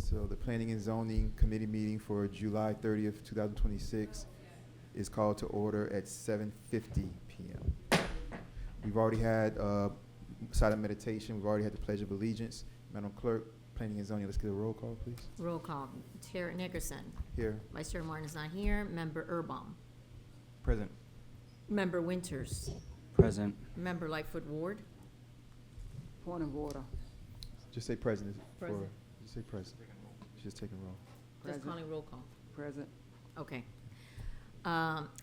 So the Planning and Zoning Committee meeting for July 30th, 2026 is called to order at 7:50 p.m. We've already had silent meditation. We've already had the Pledge of Allegiance. Madam Clerk, Planning and Zoning, let's get a roll call, please. Roll call. Chair Nickerson. Here. Vice Chair Martin is not here. Member Erbaum. Present. Member Winters. Present. Member Lightfoot Ward. Point of order. Just say present. Present. Just say present. Just taking roll. Just Present. calling roll call. Present. Okay.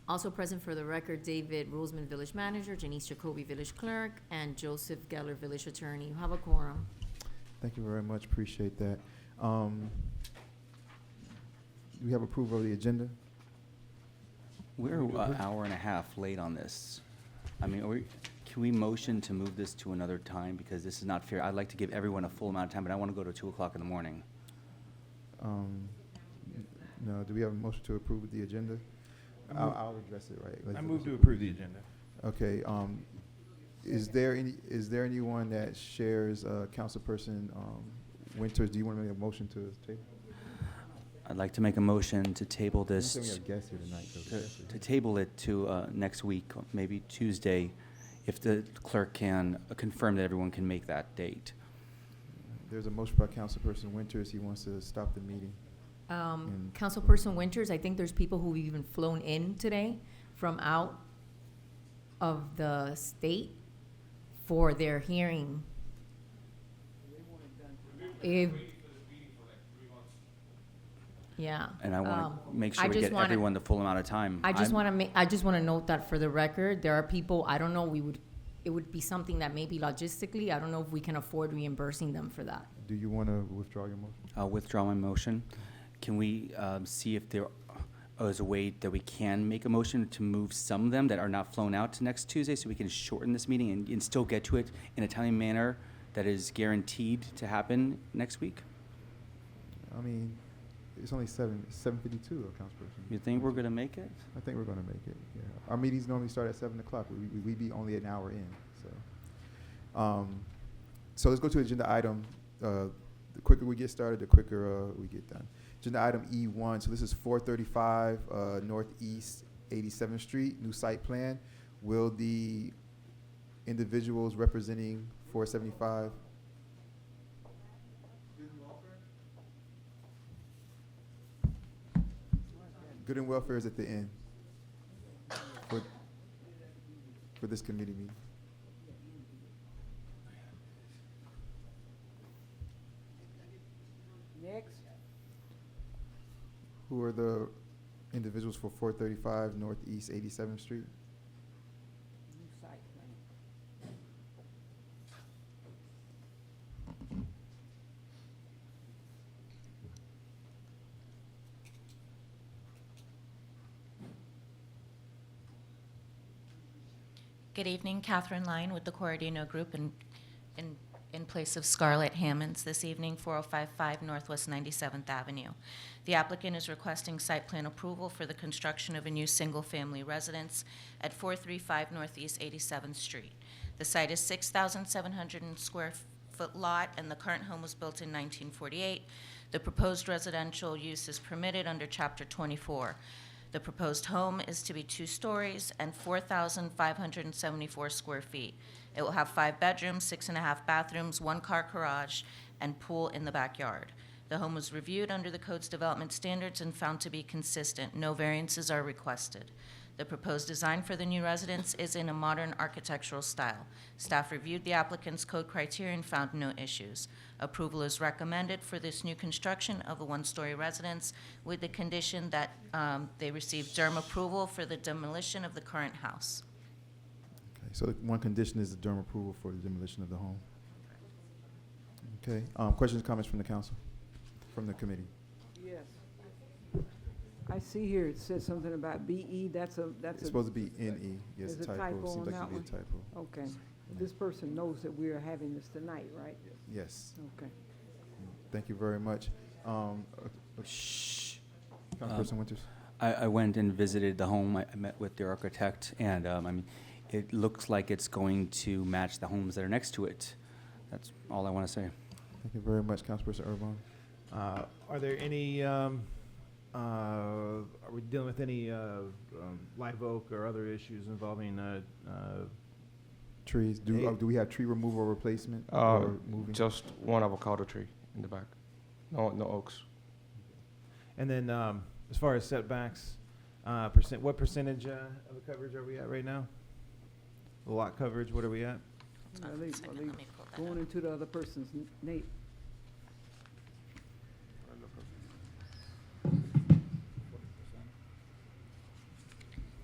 Also present for the record, David Roseman, Village Manager, Janice Jacoby, Village Clerk, and Joseph Geller, Village Attorney. You have a quorum. Thank you very much. Appreciate that. We have approval of the agenda. We're an hour and a half late on this. I mean, can we motion to move this to another time? Because this is not fair. I'd like to give everyone a full amount of time, but I want to go to 2 o'clock in the morning. No, do we have a motion to approve the agenda? I'll address it, right? I move to approve the agenda. Okay, is there anyone that shares, Councilperson, Winters, do you want to make a motion to table? I'd like to make a motion to table We this, have guests here tonight, though. to table it to next week, maybe Tuesday, if the clerk can confirm that everyone can make that date. There's a motion by Councilperson Winters. He wants to stop the meeting. Councilperson Winters, I think there's people who've even flown in today from out of the state for their hearing. Yeah. And I want to make I sure we just get wanna- everyone the full amount of time. I just want to note that for the record, there are people, I don't know, it would be something that maybe logistically, I don't know if we can afford reimbursing them for that. Do you want to withdraw your motion? I'll withdraw my motion. Can we see if there is a way that we can make a motion to move some of them that are not flown out to next Tuesday so we can shorten this meeting and still get to it in a timely manner that is guaranteed to happen next week? I mean, it's only 7:52, though, Councilperson. You think we're going to make it? I think we're going to make it, yeah. Our meetings normally start at 7 o'clock. We be only an hour in, so. So let's go to agenda item. The quicker we get started, the quicker we get done. Agenda item E1, so this is 435 Northeast 87th Street, new site plan. Will the individuals representing 475? Good and Welfare is at the end for this committee meeting. Next. Who are the individuals for 435 Northeast 87th Street? New site plan. Good evening, Catherine Line with the Corradino Group in place of Scarlett Hammonds this evening, 4055 Northwest 97th Avenue. The applicant is requesting site plan approval for the construction of a new single-family residence at 435 Northeast 87th Street. The site is 6,700 square foot lot, and the current home was built in 1948. The proposed residential use is permitted under Chapter 24. The proposed home is to be 2 stories and 4,574 square feet. It will have 5 bedrooms, 6.5 bathrooms, 1 car garage, and pool in the backyard. The home was reviewed under the code's development standards and found to be consistent. No variances are requested. The proposed design for the new residence is in a modern architectural style. Staff reviewed the applicant's code criteria and found no issues. Approval is recommended for this new construction of a 1-story residence with the condition that they receive DERM approval for the demolition of the current house. Okay, so one condition is the DERM approval for the demolition of the home. Okay, questions, comments from the council, from the committee? Yes. I see here it says something about BE. That's It's supposed to be NE. Yes, There's a a typo. typo Seems on like that it should be a typo. okay. This person knows that we are having this tonight, right? Yes. Okay. Thank you very much. Councilperson Winters? I went and visited the home. I met with the architect, and I mean, it looks like it's going to match the homes that are next to it. That's all I want to say. Thank you very much, Councilperson Erbaum. Are there any, are we dealing with any live oak or other issues involving Trees, Hey. do we have tree removal or replacement or moving? Just one avocado tree in the back. No oaks. And then, as far as setbacks, what percentage of the coverage are we at right now? The lot coverage, what are we at? Are One they second, let me pull that going up. into the other person's, Nate?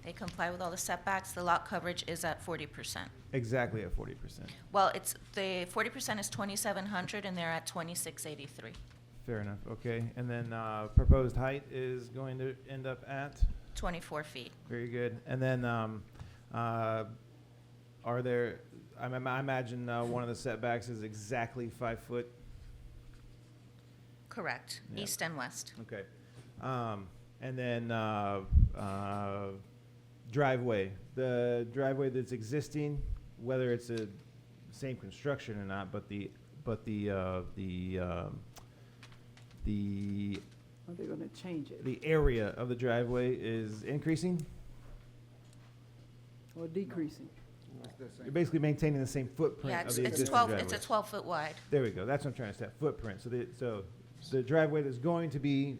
They comply with all the setbacks. The lot coverage is at 40%. Exactly at 40%. Well, it's, the 40% is 2,700 and they're at 2,683. Fair enough, okay. And then, proposed height is going to end up at? 24 feet. Very good. And then, are there, I imagine, one of the setbacks is exactly 5 foot? Correct. Yeah. East and west. Okay. And then, driveway. The driveway that's existing, whether it's a same construction or not, but the Are they gonna change it the area of the driveway is increasing? or decreasing? You're basically maintaining the same Yeah, footprint of it's, the it's existing 12, driveway. it's a 12-foot wide. There we go. That's what I'm trying to say. Footprint. So the driveway that's going to be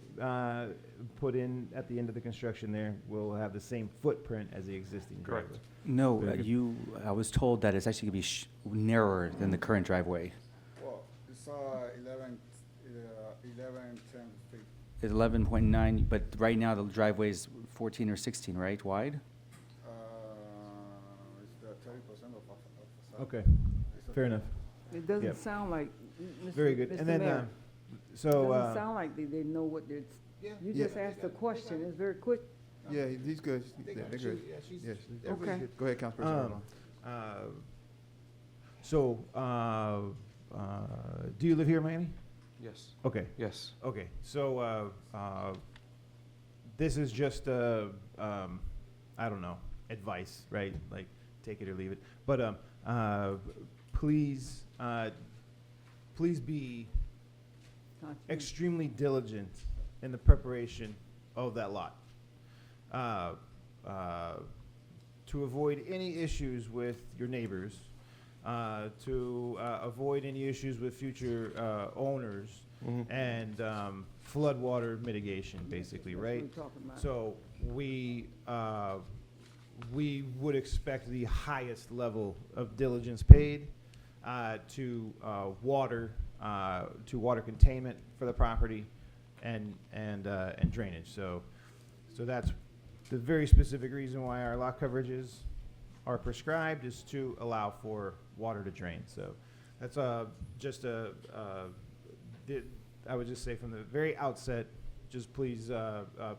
put in at the end of the construction there will have the same footprint as the existing Correct. driveway. No, Very good. I was told that it's actually going to be narrower than the current driveway. Well, it's 11, 10 feet. It's 11.9, but right now the driveway is 14 or 16, right, wide? It's the 30% of facade. Okay. It's a Fair enough. It doesn't Yep. sound like, Mr. Very good. Mr. And then, Mayor, so, it doesn't sound like they know what they're, Yeah. you Yeah. just asked a question, it's very quick. Yeah, he's good. They They're got good. you. Yeah, she's- Yes, everybody's Okay. good. Go ahead, Councilperson Arlon. Do you live here in Miami? Yes. Okay. Yes. Okay. So, this is just, I don't know, advice, right? Like, take it or leave it. But, please, please be Not you. extremely diligent in the preparation of that lot. To avoid any issues with your neighbors, to avoid any issues with future owners, Mhm. and floodwater mitigation, basically, That's what right? we're talking about. So we would expect the highest level of diligence paid to water containment for the property and drainage. So that's the very specific reason why our lot coverages are prescribed, is to allow for water to drain. So that's just I would just say from the very outset, just please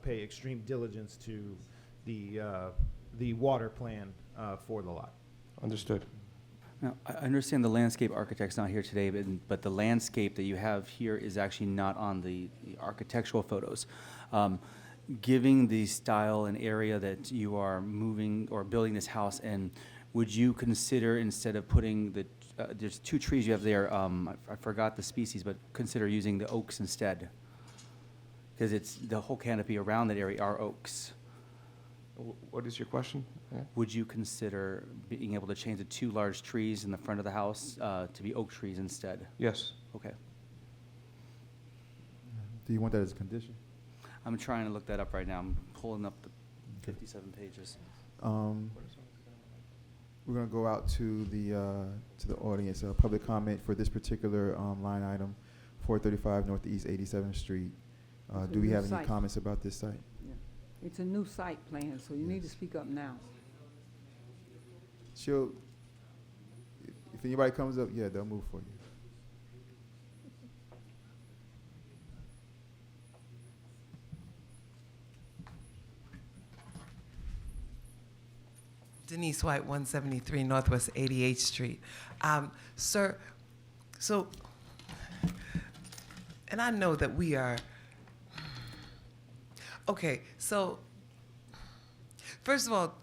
pay extreme diligence to the water plan for the lot. Understood. Now, I understand the landscape architect's not here today, but the landscape that you have here is actually not on the architectural photos. Given the style and area that you are moving or building this house in, would you consider, instead of putting there's 2 trees you have there, I forgot the species, but consider using the oaks instead? Because it's, the whole canopy around that area are oaks. What is your question? Yeah. Would you consider being able to change the 2 large trees in the front of the house to be oak trees instead? Yes. Okay. Do you want that as a condition? I'm trying to look that up right now. I'm pulling up the 57 pages. We're gonna go out to the audience, public comment for this particular line item, 435 Northeast 87th Street. It's a Do we new have any site. comments about this site? Yeah. It's a new site plan, so you need to Yes. speak up now. If anybody comes up, yeah, they'll move for you. Denise White, 173 Northwest 88th Street. Sir, so, and I know that we are, okay, so, first of all,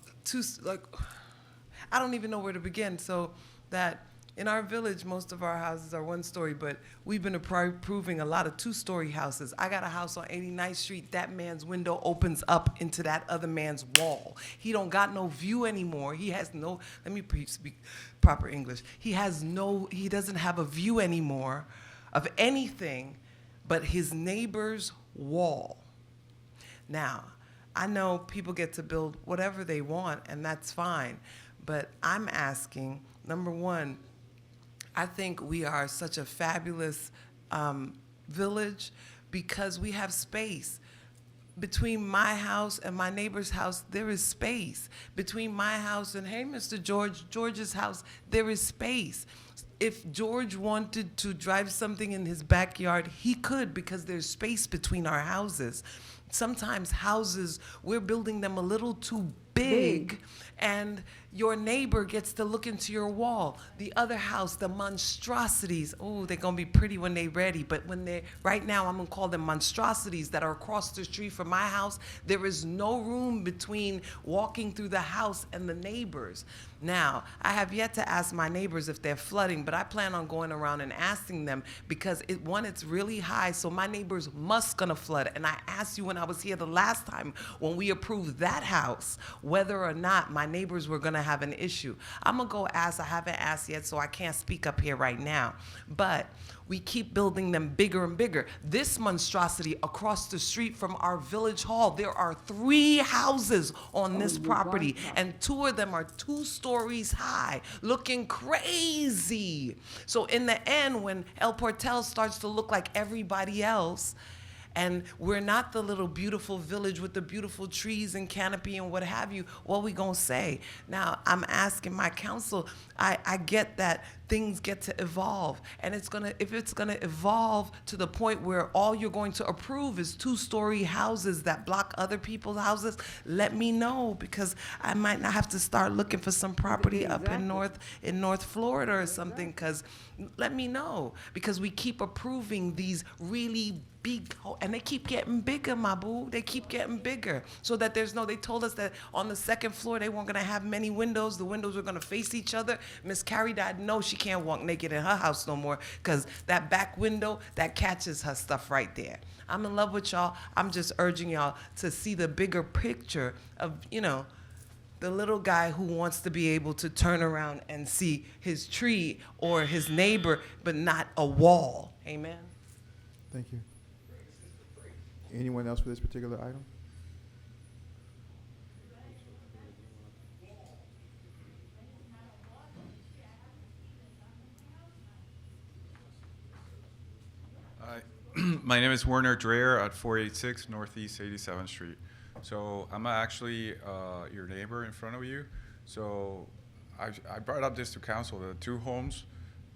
I don't even know where to begin. So that In our village, most of our houses are 1-story, but we've been approving a lot of 2-story houses. I got a house on 89th Street. That man's window opens up into that other man's wall. He don't got no view anymore. He has no, let me speak proper English. He doesn't have a view anymore of anything but his neighbor's wall. Now, I know people get to build whatever they want, and that's fine. But I'm asking, number one, I think we are such a fabulous village because we have space. Between my house and my neighbor's house, there is space. Between my house and, hey, Mr. George's house, there is space. If George wanted to drive something in his backyard, he could because there's space between our houses. Sometimes houses, we're building them a little too big, and your neighbor gets to look into your wall. The other house, the monstrosities, oh, they're gonna be pretty when they're ready, but when they're, right now I'm gonna call them monstrosities that are across the street from my house, there is no room between walking through the house and the neighbors. Now, I have yet to ask my neighbors if they're flooding, but I plan on going around and asking them because it's really high, so my neighbors must gonna flood. And I asked you when I was here the last time when we approved that house, whether or not my neighbors were gonna have an issue. I'm gonna go ask, I haven't asked yet, so I can't speak up here right now. But we keep building them bigger and bigger. This monstrosity across the street from our village hall, there are 3 houses on this property, and 2 of them are 2 stories high, looking crazy. So in the end, when El Portal starts to look like everybody else, and we're not the little beautiful village with the beautiful trees and canopy and what have you, what we gonna say? Now, I'm asking my council, I get that things get to evolve, and if it's gonna evolve to the point where all you're going to approve is 2-story houses that block other people's houses, let me know, because I might not have to start looking for some property up in North Florida or something, because let me know, because we keep approving these really big, and they keep getting bigger, my boo. They keep getting bigger, so that they told us that on the 2nd floor they weren't gonna have many windows. The windows were gonna face each other. Miss Carrie died, no, she can't walk naked in her house no more, because that back window, that catches her stuff right there. I'm in love with y'all. I'm just urging y'all to see the bigger picture of, the little guy who wants to be able to turn around and see his tree or his neighbor, but not a wall. Amen. Thank you. Anyone else for this particular item? My name is Werner Dreher at 486 Northeast 87th Street. So I'm actually your neighbor in front of you. So I brought up this to council, the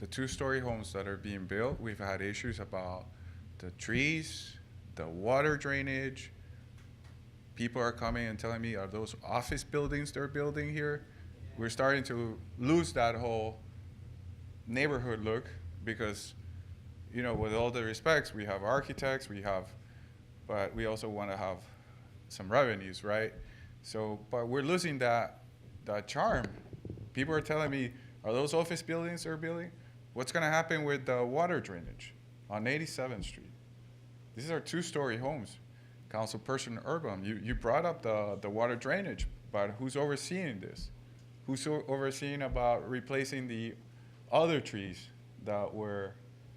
2-story homes that are being built. We've had issues about the trees, the water drainage. People are coming and telling me, are those office buildings they're building here? We're starting to lose that whole neighborhood look because, with all the respects, we have architects, but we also want to have some revenues, right? So, but we're losing that charm. People are telling me, are those office buildings they're building? What's going to happen with the water drainage on 87th Street? These are 2-story homes. Councilperson Urban, you brought up the water drainage, but who's overseeing this? Who's overseeing about replacing the other trees that were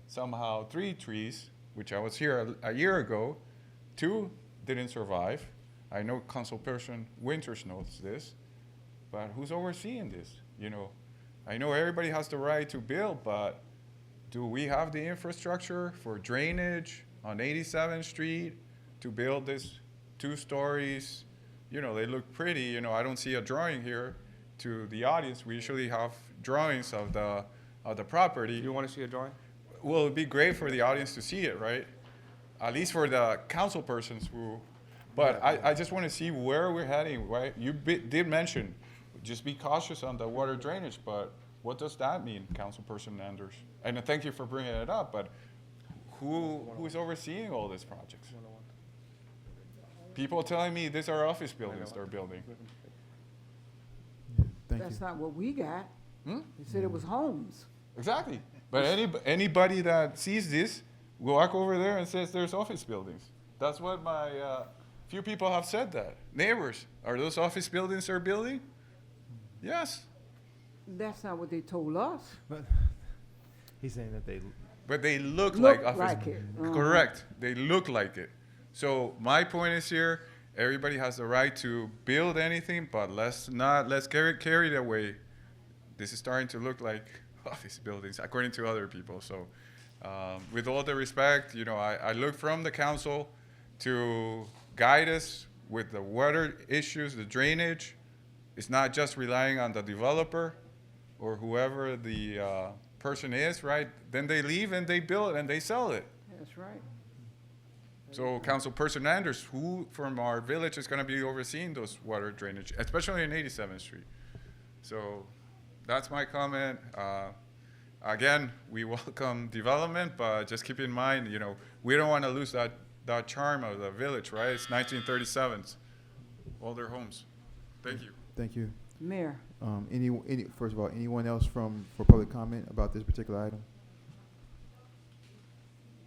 somehow 3 trees, which I was here a year ago, 2 didn't survive. I know Councilperson Winters knows this, but who's overseeing this? I know everybody has the right to build, but do we have the infrastructure for drainage on 87th Street to build this 2 stories? They look pretty. I don't see a drawing here to the audience. We usually have drawings of the property. You want to see a drawing? Well, it'd be great for the audience to see it, right? At least for the council persons who, but I just want to see where we're heading, right? You did mention, just be cautious on the water drainage, but what does that mean, Councilperson Anders? And thank you for bringing it up, but who's overseeing all these projects? People telling me these are office buildings they're building. Thank That's you. not what we got. Hmm? They said it was homes. Exactly. But anybody that sees this will walk over there and says there's office buildings. That's what my few people have said that. Neighbors, are those office buildings they're building? Yes. That's not what they told us. But he's saying that they, But they look Look like office. like it. Correct. They look like it. So my point is here, everybody has the right to build anything, but let's carry it away. This is starting to look like office buildings, according to other people. So with all the respect, I look from the council to guide us with the water issues, the drainage. It's not just relying on the developer or whoever the person is, right? Then they leave and they build and they sell it. That's right. So Councilperson Anders, who from our village is going to be overseeing those water drainage, especially in 87th Street? So that's my comment. Again, we welcome development, but just keep in mind, we don't want to lose that charm of the village, right? It's 1937s, older homes. Thank you. Thank you. Mayor, First of all, anyone else for public comment about this particular item?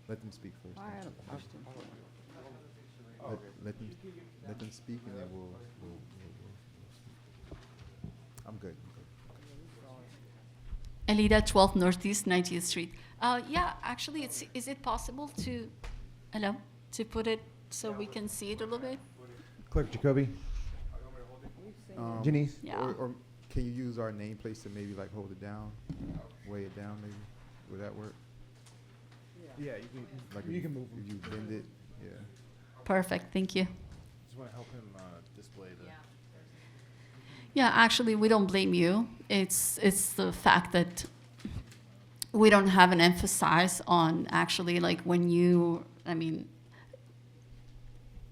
Let them speak first. I had a question. Let them speak, and then we'll I'm good. Elida, 12 Northeast 90th Street. Yeah, actually, is it possible to put it so we can see it a little bit? Clerk Jacoby, Janice. Yeah. Or can you use our nameplates to maybe like hold it down, weigh it down maybe? Would that work? Yeah, Like you can move if you bend it, yeah. Perfect, thank you. Just want to help him display the. Yeah, actually, we don't blame you. It's the fact that we don't have an emphasis on actually like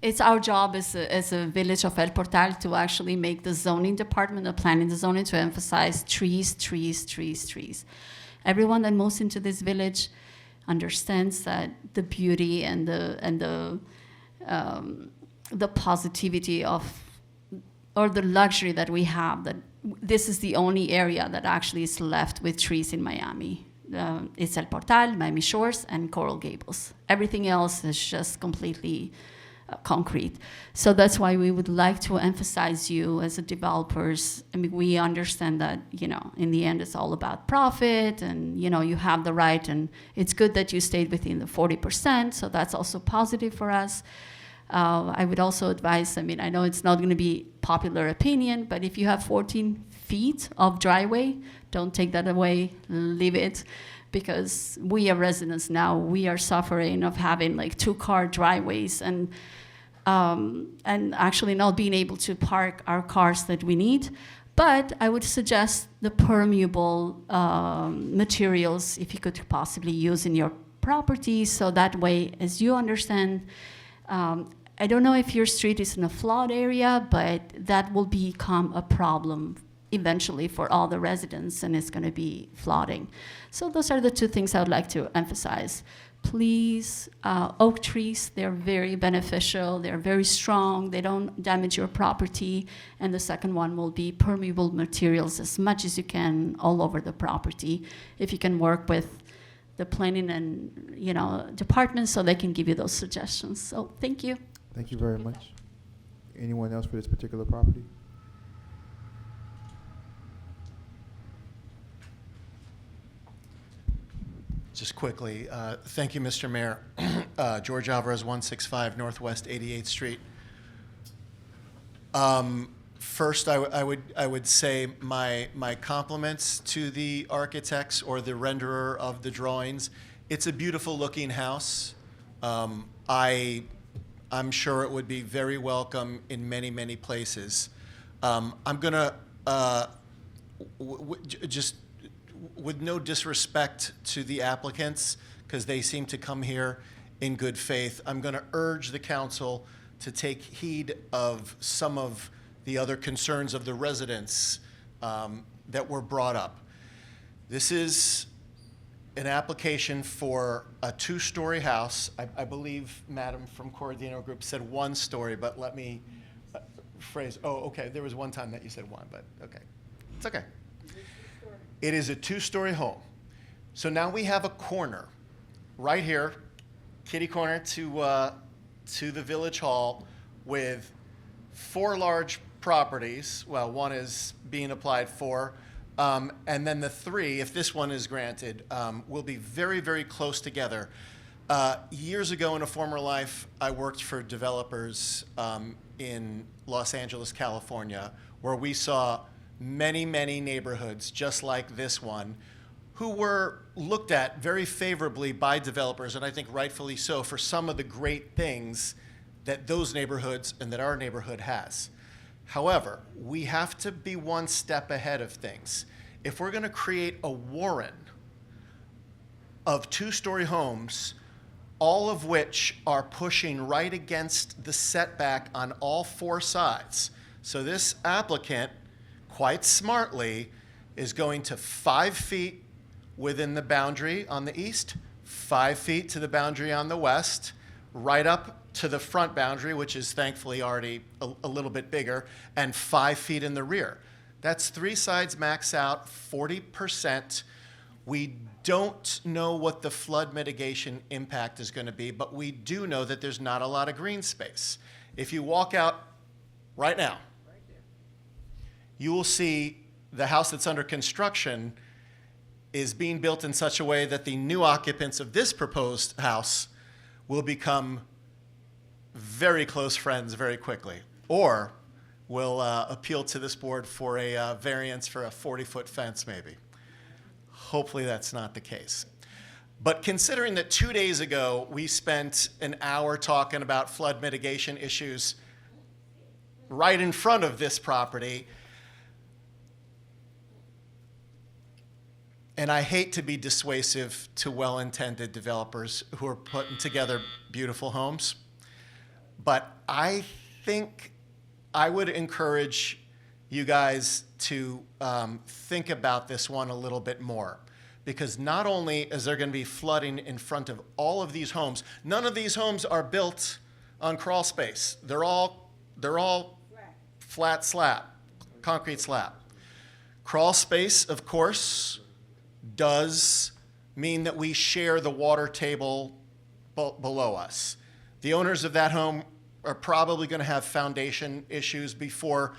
it's our job as a village of El Portal to actually make the zoning department, the planning, the zoning to emphasize trees, trees, trees, trees. Everyone that moves into this village understands that the beauty and the positivity of, or the luxury that we have, that this is the only area that actually is left with trees in Miami. It's El Portal, Miami Shores, and Coral Gables. Everything else is just completely concrete. So that's why we would like to emphasize you as a developers. I mean, we understand that, in the end it's all about profit and, you have the right, and it's good that you stayed within the 40%, so that's also positive for us. I would also advise, I know it's not going to be popular opinion, but if you have 14 feet of driveway, don't take that away, leave it, because we are residents now, we are suffering of having like 2-car driveways and actually not being able to park our cars that we need. But I would suggest the permeable materials, if you could possibly use in your property, so that way, as you understand, I don't know if your street is in a flood area, but that will become a problem eventually for all the residents, and it's going to be flooding. So those are the two things I would like to emphasize. Please, oak trees, they're very beneficial, they're very strong, they don't damage your property. And the second one will be permeable materials as much as you can all over the property. If you can work with the planning and department so they can give you those suggestions. So thank you. Thank you very much. Anyone else for this particular property? Just quickly, thank you, Mr. Mayor. George Alvarez, 165 Northwest 88th Street. First, I would say my compliments to the architects or the renderer of the drawings. It's a beautiful looking house. I'm sure it would be very welcome in many, many places. I'm gonna just, with no disrespect to the applicants, because they seem to come here in good faith, I'm going to urge the council to take heed of some of the other concerns of the residents that were brought up. This is an application for a 2-story house. I believe Madam from Corradino Group said 1 story, but let me phrase, okay, there was one time that you said 1, but okay. It's okay. It is a 2-story home. So now we have a corner right here, kitty corner to the Village Hall with 4 large properties. Well, one is being applied for. And then the 3, if this one is granted, will be very, very close together. Years ago in a former life, I worked for developers in Los Angeles, California, where we saw many, many neighborhoods just like this one, who were looked at very favorably by developers, and I think rightfully so, for some of the great things that those neighborhoods and that our neighborhood has. However, we have to be one step ahead of things. If we're going to create a warren of 2-story homes, all of which are pushing right against the setback on all 4 sides. So this applicant, quite smartly, is going to 5 feet within the boundary on the east, 5 feet to the boundary on the west, right up to the front boundary, which is thankfully already a little bit bigger, and 5 feet in the rear. That's 3 sides max out, 40%. We don't know what the flood mitigation impact is going to be, but we do know that there's not a lot of green space. If you walk out right now, you will see the house that's under construction is being built in such a way that the new occupants of this proposed house will become very close friends very quickly, or will appeal to this board for a variance for a 40-foot fence maybe. Hopefully that's not the case. But considering that 2 days ago we spent an hour talking about flood mitigation issues right in front of this property, and I hate to be dissuasive to well-intended developers who are putting together beautiful homes, but I think I would encourage you guys to think about this one a little bit more. Because not only is there going to be flooding in front of all of these homes, none of these homes are built on crawl space. They're all flat slab, concrete slab. Crawl space, of course, does mean that we share the water table below us. The owners of that home are probably going to have foundation issues before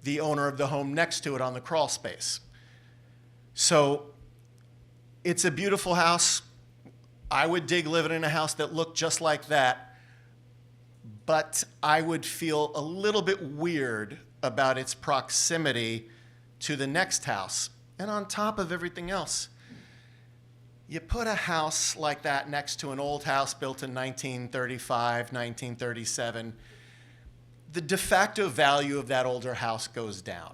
the owner of the home next to it on the crawl space. So it's a beautiful house. I would dig living in a house that looked just like that, but I would feel a little bit weird about its proximity to the next house. And on top of everything else, you put a house like that next to an old house built in 1935, 1937, the de facto value of that older house goes down.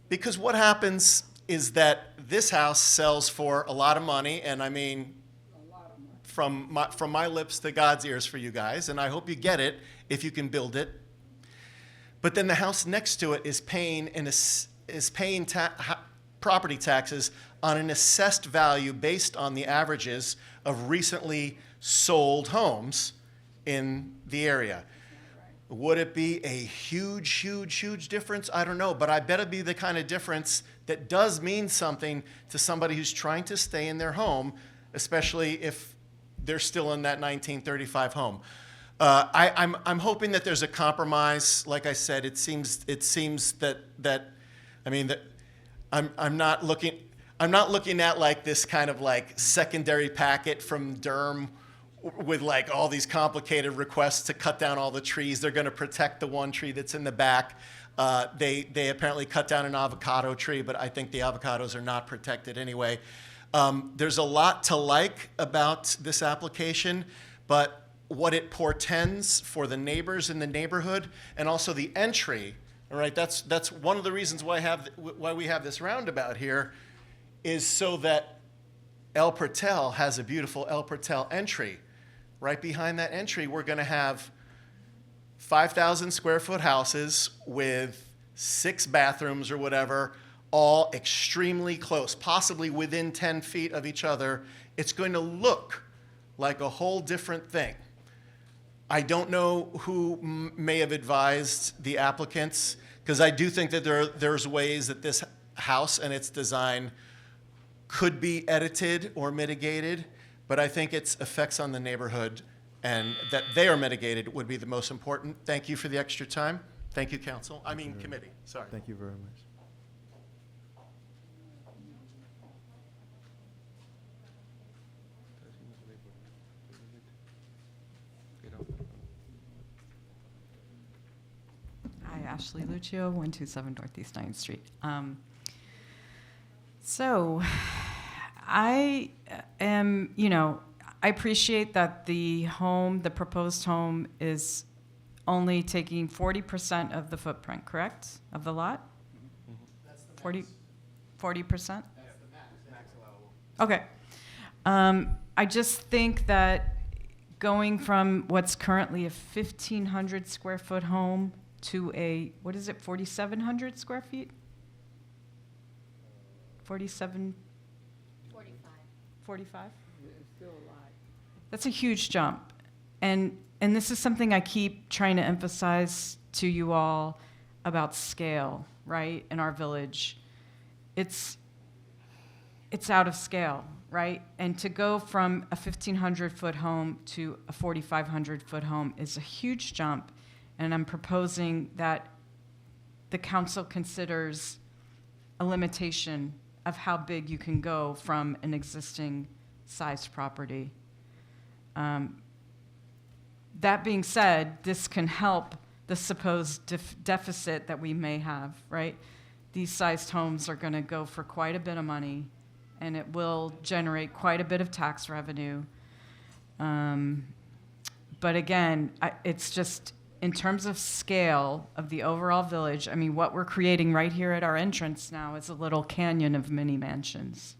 Because what happens is that this house sells for a lot of money, and I mean, from my lips to God's ears for you guys, and I hope you get it if you can build it. But then the house next to it is paying property taxes on an assessed value based on the averages of recently sold homes in the area. Would it be a huge, huge, huge difference? I don't know, but I bet it'd be the kind of difference that does mean something to somebody who's trying to stay in their home, especially if they're still in that 1935 home. I'm hoping that there's a compromise. Like I said, it seems that I mean that I'm not looking at like this kind of like secondary packet from Durham with like all these complicated requests to cut down all the trees. They're going to protect the one tree that's in the back. They apparently cut down an avocado tree, but I think the avocados are not protected anyway. There's a lot to like about this application, but what it portends for the neighbors in the neighborhood and also the entry, all right, that's one of the reasons why we have this roundabout here, is so that El Portal has a beautiful El Portal entry. Right behind that entry, we're going to have 5,000 square foot houses with 6 bathrooms or whatever, all extremely close, possibly within 10 feet of each other. It's going to look like a whole different thing. I don't know who may have advised the applicants, because I do think that there's ways that this house and its design could be edited or mitigated, but I think its effects on the neighborhood and that they are mitigated would be the most important. Thank you for the extra time. Thank you, council. I mean, committee, sorry. Thank you very much. Hi, Ashley Lucio, 127 Northeast 9th Street. So I am, I appreciate that the proposed home is only taking 40% of the footprint, correct, of the lot? That's the 40%? That's the max allowable. Okay. I just think that going from what's currently a 1,500 square foot home to a, 4,700 square feet? 47? 45? It's still a lot. That's a huge jump. And this is something I keep trying to emphasize to you all about scale, right, in our village. It's out of scale, right? And to go from a 1,500-foot home to a 4,500-foot home is a huge jump. And I'm proposing that the council considers a limitation of how big you can go from an existing sized property. That being said, this can help the supposed deficit that we may have, right? These sized homes are going to go for quite a bit of money, and it will generate quite a bit of tax revenue. But again, it's just in terms of scale of the overall village, I mean, what we're creating right here at our entrance now is a little canyon of mini mansions.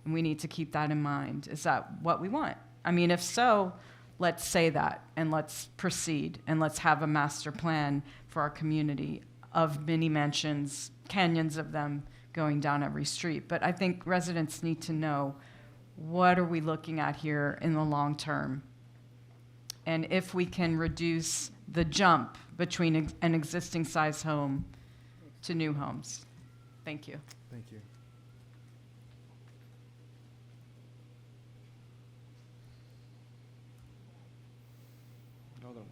And we need to keep that in mind. Is that what we want? I mean, if so, let's say that, and let's proceed, and let's have a master plan for our community of mini mansions, canyons of them going down every street. But I think residents need to know, what are we looking at here in the long term? And if we can reduce the jump between an existing size home to new homes. Thank you. Thank you. Another one.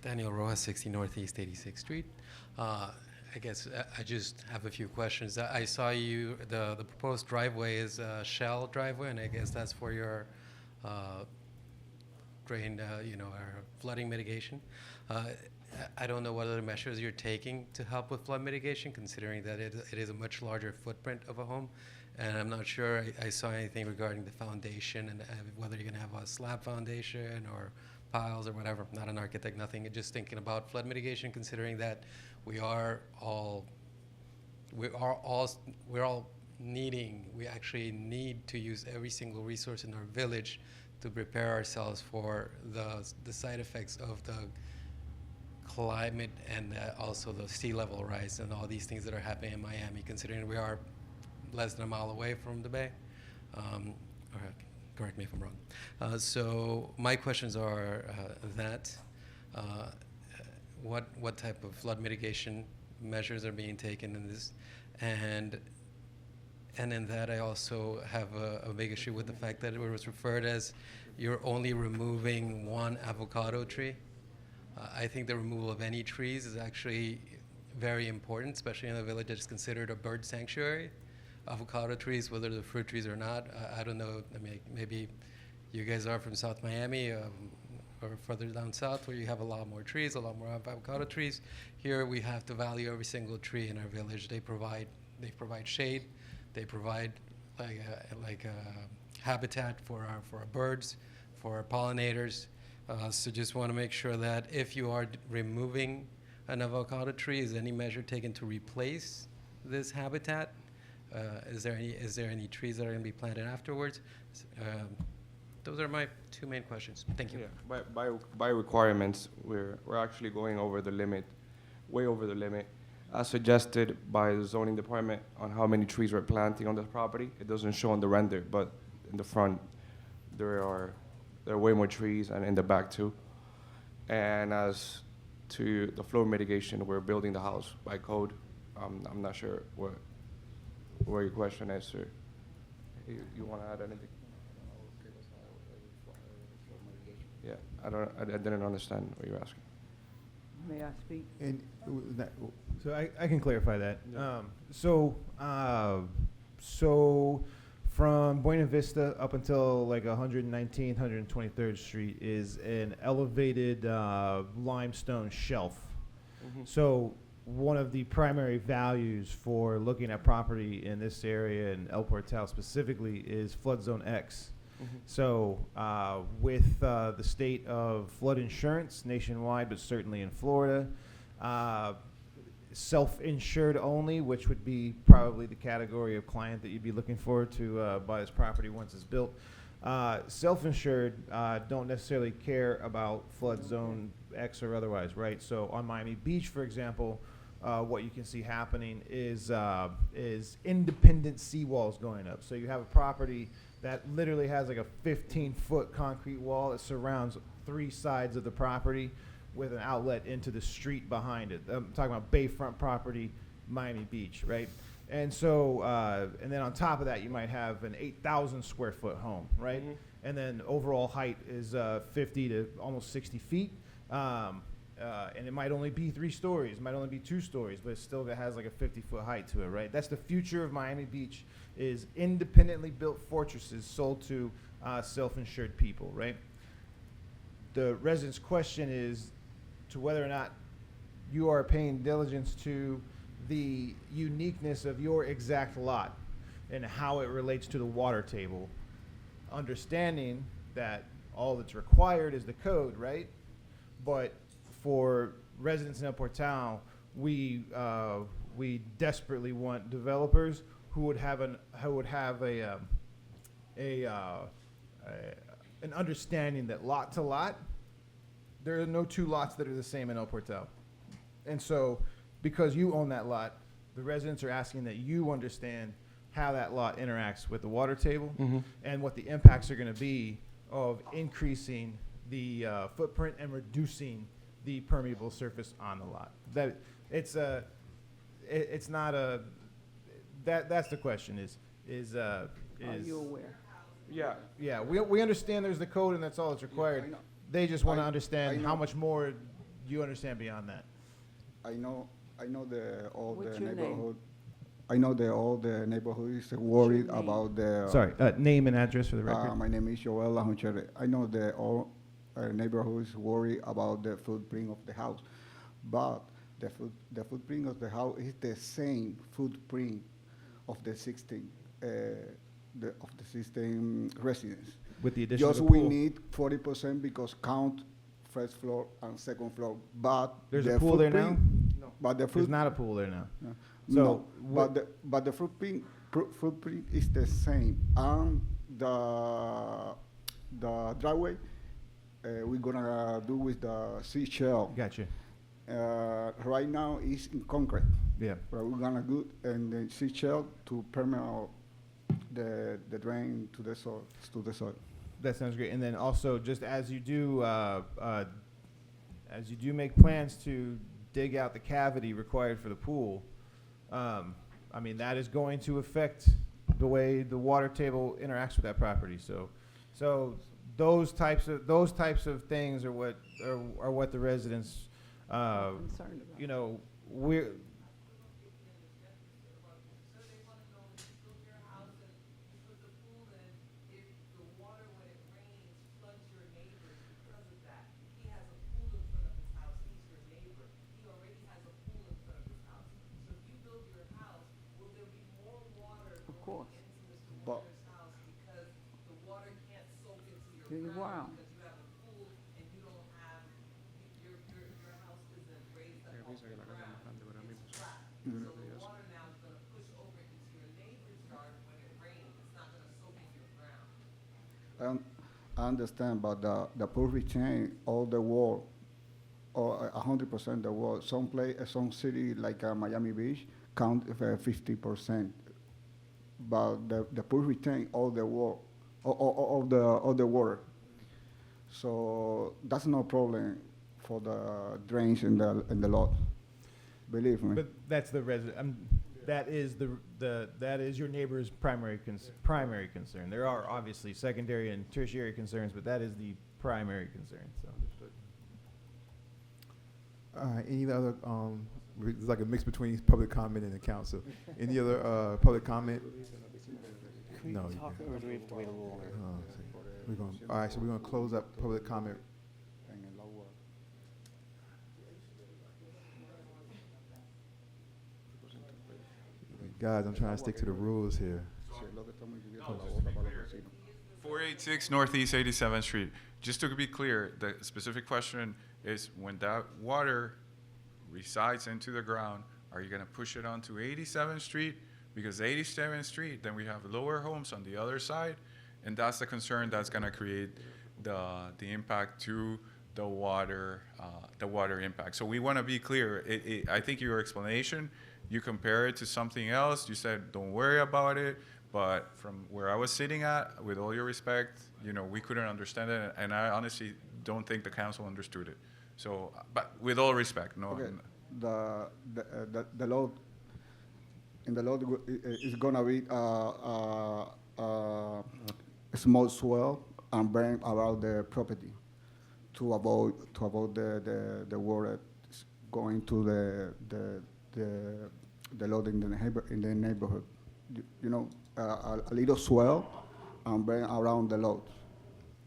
Daniel Rojas, 60 Northeast 86th Street. I guess I just have a few questions. I saw the proposed driveway is a shell driveway, and I guess that's for your drain, or flooding mitigation. I don't know what other measures you're taking to help with flood mitigation, considering that it is a much larger footprint of a home. And I'm not sure I saw anything regarding the foundation and whether you're going to have a slab foundation or piles or whatever. I'm not an architect, nothing. Just thinking about flood mitigation, considering that we actually need to use every single resource in our village to prepare ourselves for the side effects of the climate and also the sea level rise and all these things that are happening in Miami, considering we are less than a mile away from the bay. Or correct me if I'm wrong. So my questions are what type of flood mitigation measures are being taken in this, and in that I also have a big issue with the fact that it was referred as you're only removing one avocado tree. I think the removal of any trees is actually very important, especially in a village that is considered a bird sanctuary. Avocado trees, whether they're fruit trees or not, I don't know. I mean, maybe you guys are from South Miami or further down south where you have a lot more trees, a lot more avocado trees. Here we have to value every single tree in our village. They provide shade, they provide like a habitat for our birds, for our pollinators. So just want to make sure that if you are removing an avocado tree, is any measure taken to replace this habitat? Is there any trees that are going to be planted afterwards? Those are my two main questions. Thank you. Yeah, by requirements, we're actually going over the limit, way over the limit, as suggested by the zoning department on how many trees we're planting on the property. It doesn't show on the render, but in the front, there's there are way more trees, and in the back too. And as to the flood mitigation, we're building the house by code. I'm not sure what your question is, sir. You want to add anything? Yeah, I didn't understand what you're asking. May I speak? And So I can clarify that. So from Buena Vista up until like 119th, 123rd Street is an elevated limestone shelf. So one of the primary values for looking at property in this area and El Portal specifically is flood zone X. So with the state of flood insurance nationwide, but certainly in Florida, self-insured only, which would be probably the category of client that you'd be looking for to buy this property once it's built. Self-insured don't necessarily care about flood zone X or otherwise, right? So on Miami Beach, for example, what you can see happening is independent seawalls going up. So you have a property that literally has like a 15-foot concrete wall that surrounds 3 sides of the property with an outlet into the street behind it. I'm talking about bayfront property, Miami Beach, right? And so, and then on top of that, you might have an 8,000 square foot home, right? And then overall height is 50 to almost 60 feet. And it might only be 3 stories, it might only be 2 stories, but it still has like a 50-foot height to it, right? That's the future of Miami Beach, is independently built fortresses sold to self-insured people, right? The resident's question is to whether or not you are paying diligence to the uniqueness of your exact lot and how it relates to the water table, understanding that all that's required is the code, right? But for residents in El Portal, we desperately want developers who would have an understanding that lot to lot, there are no 2 lots that are the same in El Portal. And so, because you own that lot, the residents are asking that you understand how that lot interacts with the water table and what the impacts are going to be of increasing the footprint and reducing the permeable surface on the lot. That it's not a that's the question is Are you aware? yeah, we understand there's the code and that's all that's required. I know. They just want to I understand know. how much more you understand beyond that. I know all What's the your name? neighborhood. I know all the neighborhood is worried name? about the. Sorry, name and address for the record. My name is Joel Lahoncherre. I know all neighborhoods worry about the footprint of the house, but the footprint of the house is the same footprint of the 16 residents. With the addition of Just the we pool. need 40% because count first floor and second floor. But There's the a pool there now? footprint- But the There's not a pool there now. no. So No, but the footprint is the same, and the driveway we're gonna do with the seashell. Gotcha. Right now is in concrete. Yeah. But we're gonna do and the seashell to permeate the drain to the soil. That sounds great. And then also, just as you do make plans to dig out the cavity required for the pool, I mean, that is going to affect the way the water table interacts with that property. So those types of things are what the residents, Concerned about. you know, we're. Of course. But Wow. I understand, but the pool retain all the wall, or 100% the wall. Some city like Miami Beach count 50%, but the pool retain all the wall, all the water. So that's no problem for the drains in the lot. Believe me. But that's the that is that is your neighbor's primary concern. There are obviously secondary and tertiary concerns, but that is the primary concern. So. All right, any other, it's like a mix between public comment and the council. Any other public comment? No. you can't. or do we have to wait a little longer? All right, so we're going to close up public comment. Guys, I'm trying to stick to the rules here. 486 Northeast 87th Street. Just to be clear, the specific question is when that water resides into the ground, are you going to push it onto 87th Street? Because 87th Street, then we have lower homes on the other side, and that's the concern that's going to create the impact to the water impact. So we want to be clear. I think your explanation, you compare it to something else. You said, don't worry about it. But from where I was sitting at, with all your respect, we couldn't understand it. And I honestly don't think the council understood it. So, but with all respect, no. Okay. The load in the load is gonna be a small swell and burn around the property to avoid the water going to the load in the neighborhood. A little swell and burn around the load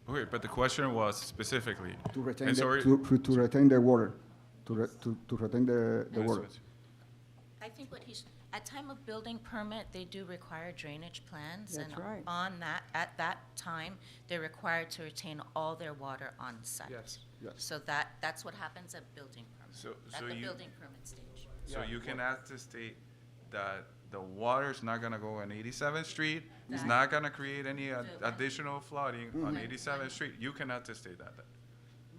Okay, but the question was specifically. to retain And the, sorry- to retain the water, to retain the Yes, water. yes. I think at time of building permit, they do require drainage plans. That's right. And at that time, they're required to retain all their water on site. Yes. Yes. So that's what happens at building permit, So at the you- building permit stage. So you can attestate that the water's not gonna go on 87th Street, it's That- not gonna create any The- additional flooding on Mhm. 87th Street. You can attestate that.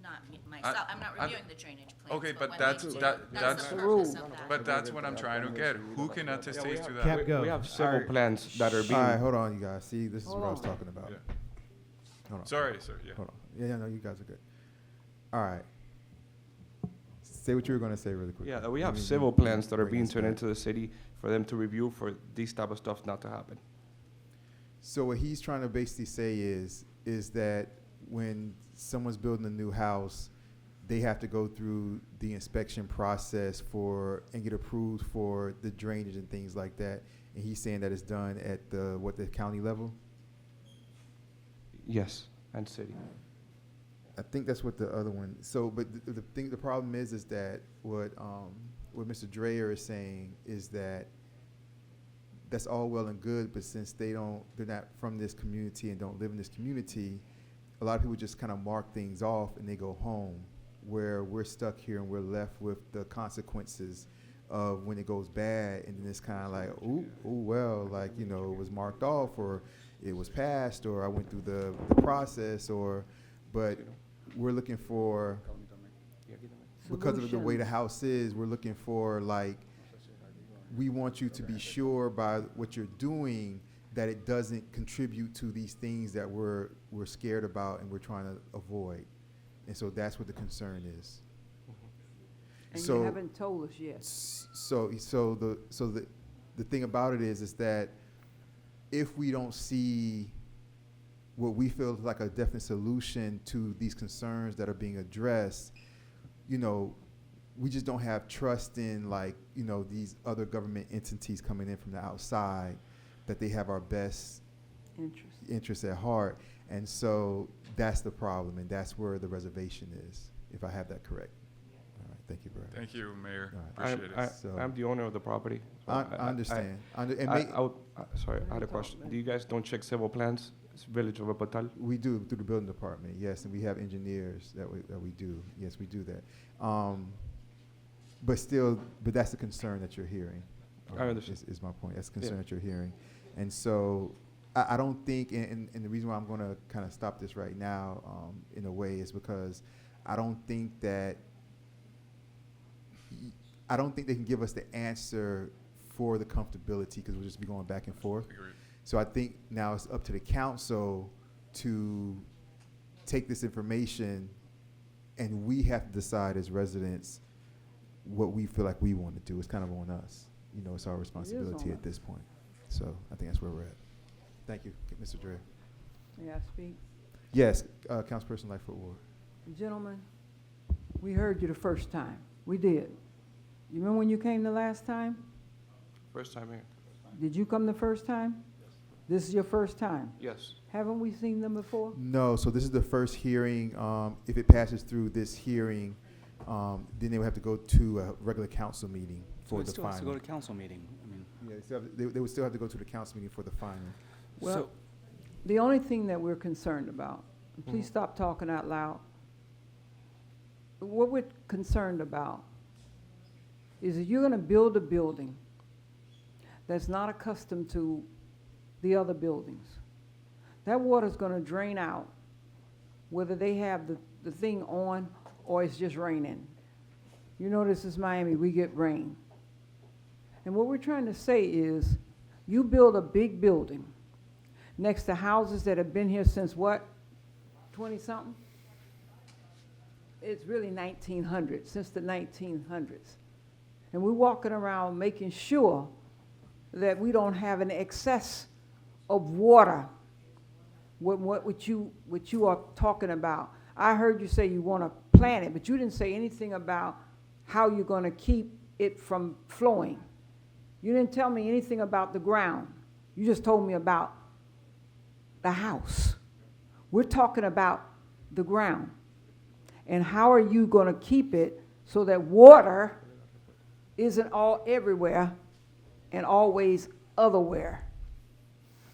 Not me, myself, I'm not I- reviewing the drainage plans. Okay, but when that's- they do, that's that's the the purpose rule. of that. But that's what I'm trying to get. Who can attestate to that? Cap, go. We have several Alright. plans that are being. All right, hold on, you guys. See, this is Hold what I was on. talking about. Yeah. Hold on. Sorry, sir, yeah. Hold on. Yeah, no, you guys are good. All right. Say what you were going to say really quick. Yeah, we have several plans that are being turned into the city for them to review for these type of stuff not to happen. So what he's trying to basically say is that when someone's building a new house, they have to go through the inspection process and get approved for the drainage and things like that. And he's saying that it's done at the county level? Yes, and city. I think that's what the other one. So, but the problem is that what Mr. Dreyer is saying is that that's all well and good, but since they're not from this community and don't live in this community, a lot of people just kind of mark things off and they go home, where we're stuck here and we're left with the consequences of when it goes bad, and then it's kind of like, ooh, well, like, it was marked off, or it was passed, or I went through the process, but we're looking for, because of the way the house is, we're looking for, like, we want you to be sure by what you're doing that it doesn't contribute to these things that we're scared about and we're trying to avoid. And so that's what the concern is. And So- you haven't told us yet. So the thing about it is that if we don't see what we feel is like a definite solution to these concerns that are being addressed, we just don't have trust in, like, these other government entities coming in from the outside, that they have our best interests at heart. And so that's the problem, and that's where the reservation is, if I have that correct. All right, thank you, Brad. Thank you, Mayor. All right. Appreciate it. So- I'm the owner of the property. So I understand. Sorry, I had a question. Do you guys don't check civil plans? It's Village of El Portal. We do, through the building department, yes, and we have engineers that we do. Yes, we do that. But that's the concern that you're hearing. I understand. Is my point. That's the concern Yeah. that you're hearing. And so I don't think, and the reason why I'm going to kind of stop this right now, in a way, is because I don't think that, I don't think they can give us the answer for the comfortability, because we'll just be going back and forth. Agreed. So I think now it's up to the council to take this information and we have to decide as residents what we feel like we want to do. It's kind of on us. You know, it's our responsibility at this point. So I think that's where we're at. Thank you, Mr. Dre. May I speak? Yes, Councilperson Lightfoot Ward. Gentlemen, we heard you the first time. We did. You remember when you came the last time? First time here. Did you come the first time? This is your first time? Yes. Haven't we seen them before? No, so this is the first hearing. If it passes through this hearing, then they would have to go to a regular council meeting So for it the still has to final. go to council meeting. I mean, Yeah, they would still have to go to the council meeting for the final. Well, so the only thing that we're concerned about, and please stop talking out loud. What we're concerned about is that you're gonna build a building that's not accustomed to the other buildings. That water's gonna drain out, whether they have the thing on or it's just raining. You know, this is Miami, we get rain. And what we're trying to say is, you build a big building next to houses that have been here since what, 20-something? It's really 1900, since the 1900s. And we're walking around making sure that we don't have an excess of water with what you are talking about. I heard you say you want to plant it, but you didn't say anything about how you're going to keep it from flowing. You didn't tell me anything about the ground. You just told me about the house. We're talking about the ground. And how are you going to keep it so that water isn't all everywhere and always otherwhere?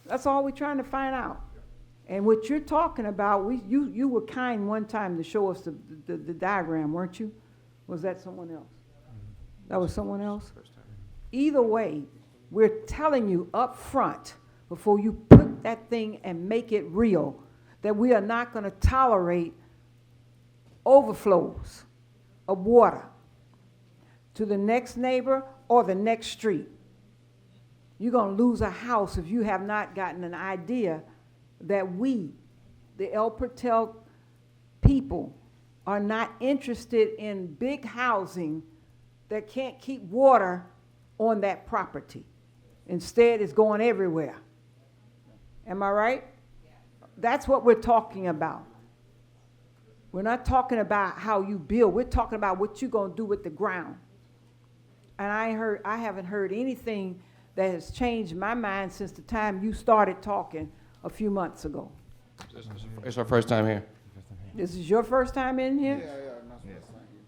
That's all we're trying to find out. And what you're talking about, you were kind one time to show us the diagram, weren't you? Was that someone else? That was someone else? Either way, we're telling you up front, before you put that thing and make it real, that we are not going to tolerate overflows of water to the next neighbor or the next street. You're going to lose a house if you have not gotten an idea that we, the El Portal people, are not interested in big housing that can't keep water on that property. Instead, it's going everywhere. Am I right? That's what we're talking about. We're not talking about how you build. We're talking about what you're going to do with the ground. And I haven't heard anything that has changed my mind since the time you started talking a few months ago. It's our first time here. This is your first time in here?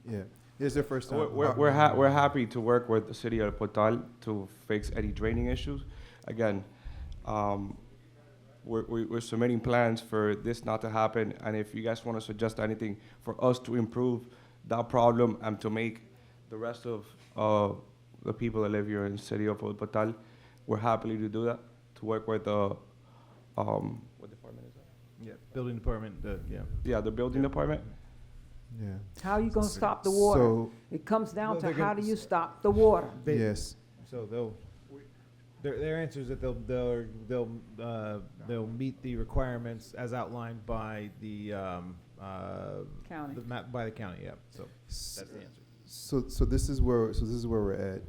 Yeah, it's their first time. We're happy to work with the city of Portal to fix any draining issues. Again, we're submitting plans for this not to happen, and if you guys want to suggest anything for us to improve that problem and to make the rest of the people that live here in the city of Portal, we're happy to do that, to work with the, what department is that? Yeah, building department, Yeah, the building department. Yeah. How are you going to stop the water? So- It comes down Well, to they're how gonna do you stop the water? Yes. So their answer is that they'll meet the requirements as outlined by the County. by the county. Yeah. So that's the answer. So this is where we're at.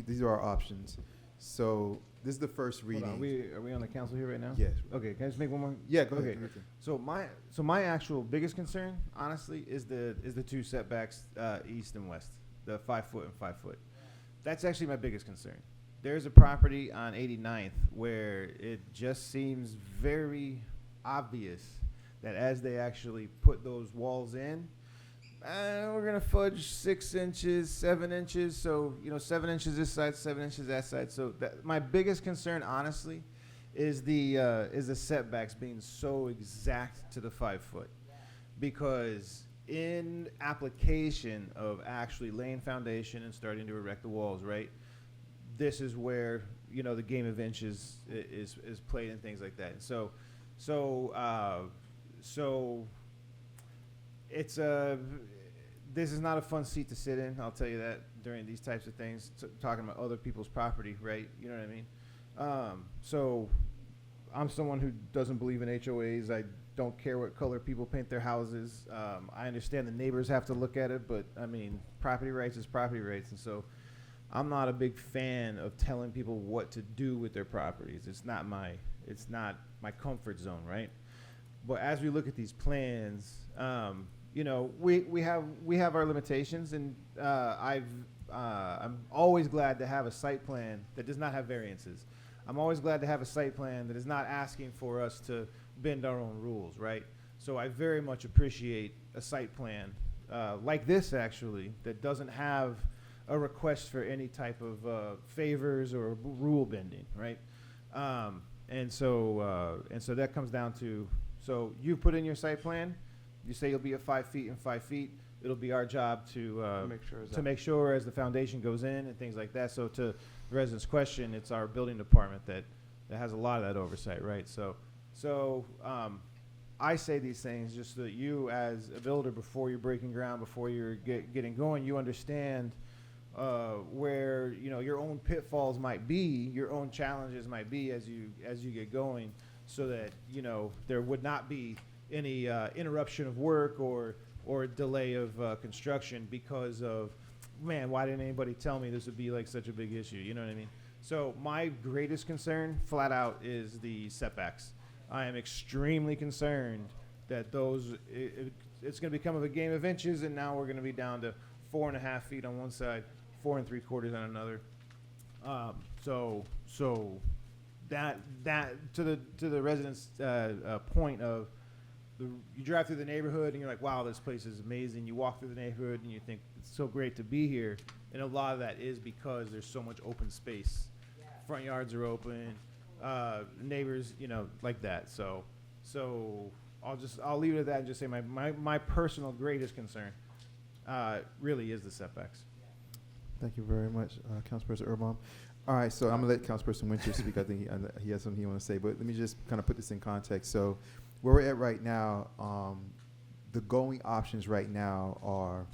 These are our options. So this is the first Hold on, reading. are we on the council here right now? Yes. Okay. Can I just make one more? Yeah, go ahead. Okay. Okay. So my actual biggest concern, honestly, is the two setbacks east and west, the 5 foot and 5 foot. That's actually my biggest concern. There's a property on 89th where it just seems very obvious that as they actually put those walls in, we're gonna fudge 6 inches, 7 inches. So 7 inches this side, 7 inches that side. So my biggest concern, honestly, is the setbacks being so exact to the 5 foot, because in application of actually laying foundation and starting to erect the walls, right? This is where the game of inches is played and things like that. And so it's this is not a fun seat to sit in. I'll tell you that during these types of things, talking about other people's property, right? You know what I mean? So I'm someone who doesn't believe in HOAs. I don't care what color people paint their houses. I understand the neighbors have to look at it, but I mean, property rights is property rights, and so I'm not a big fan of telling people what to do with their properties. It's not my comfort zone, right? But as we look at these plans, you know, we have our limitations, and I'm always glad to have a site plan that does not have variances. I'm always glad to have a site plan that is not asking for us to bend our own rules, right? So I very much appreciate a site plan like this, actually, that doesn't have a request for any type of favors or rule bending, right? And so that comes down to, so you put in your site plan, you say you'll be at 5 feet and 5 feet. It'll be our job to make sure as the foundation goes in and things like that. So to the residents' question, it's our building department that has a lot of that oversight, right? So I say these things just so that you, as a builder, before you're breaking ground, before you're getting going, you understand where, you know, your own pitfalls might be, your own challenges might be as you get going, so that, you know, there would not be any interruption of work or delay of construction because of, man, why didn't anybody tell me this would be like such a big issue? You know what I mean? So my greatest concern, flat out, is the setbacks. I am extremely concerned that it's going to become a game of inches, and now we're going to be down to 4.5 feet on one side, 4 3/4 on another. So that to the residents' point of, you drive through the neighborhood and you're like, wow, this place is amazing. You walk through the neighborhood and you think it's so great to be here. And a lot of that is because there's so much open space. Front yards are open, neighbors, you know, like that. So I'll leave it at that and just say my personal greatest concern really is the setbacks. Thank you very much, Councilperson Erbaum. All right, so I'm gonna let Councilperson Winters speak. I think he has something he wants to say, but let me just kind of put this in context. So where we're at right now, the going options right now are,